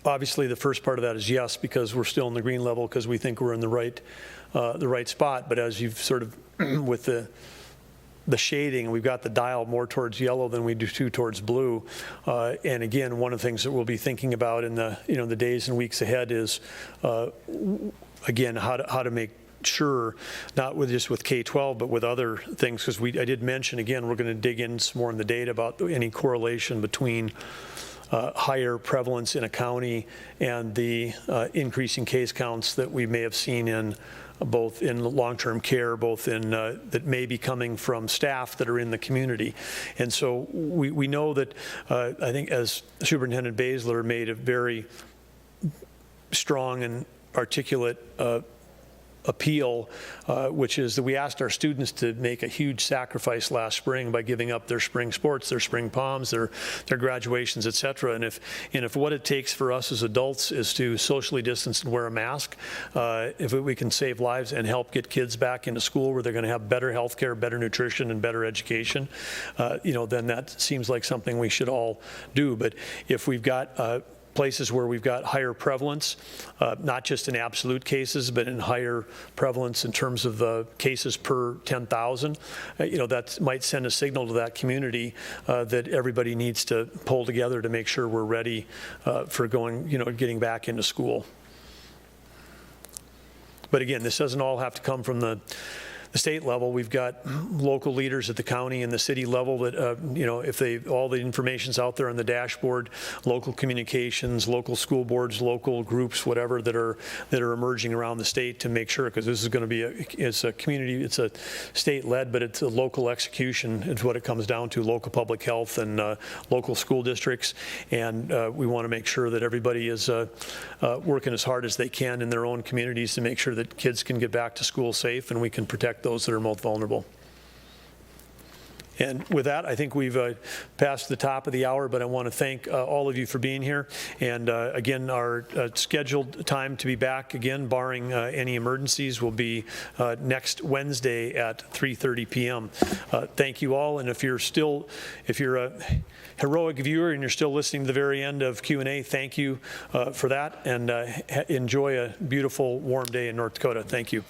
obviously the first part of that is yes, because we're still in the green level because we think we're in the right spot. But as you've sort of with the the shading. We've got the dial more towards yellow than we do towards blue. And again, one of the things that we'll be thinking about in the the days and weeks ahead is again how to make sure, not just with K-12, but with other things, because I did mention, again, we're going to dig in some more in the data about any correlation between higher prevalence in a county and the increasing case counts that we may have seen in both in long-term care, both in that may be coming from staff that are in the community. And so we know that I think as Superintendent Baesler made a very strong and articulate appeal, which is that we asked our students to make a huge sacrifice last spring by giving up their spring sports, their spring palms, their graduations, et cetera. And if what it takes for us as adults is to socially distance and wear a mask, if we can save lives and help get kids back into school where they're going to have better health care, better nutrition, and better education, then that seems like something we should all do. But if we've got places where we've got higher prevalence, not just in absolute cases, but in higher prevalence in terms of the cases per 10,000, that might send a signal to that community that everybody needs to pull together to make sure we're ready for getting back into school. But again, this doesn't all have to come from the state level. We've got local leaders at the county and the city level that, if all the information's out there on the dashboard, local communications, local school boards, local groups, whatever that are emerging around the state to make sure, because this is going to be it's a community, it's a state-led, but it's a local execution is what it comes down to, local public health and local school districts. And we want to make sure that everybody is working as hard as they can in their own communities to make sure that kids can get back to school safe and we can protect those that are most vulnerable. And with that, I think we've passed the top of the hour, but I want to thank all of you for being here. And again, our scheduled time to be back again, barring any emergencies, will be next Wednesday at 3:30 p.m. Thank you all. And if you're a heroic viewer and you're still listening to the very end of Q&A, thank you for that. And enjoy a beautiful, warm day in North Dakota. Thank you.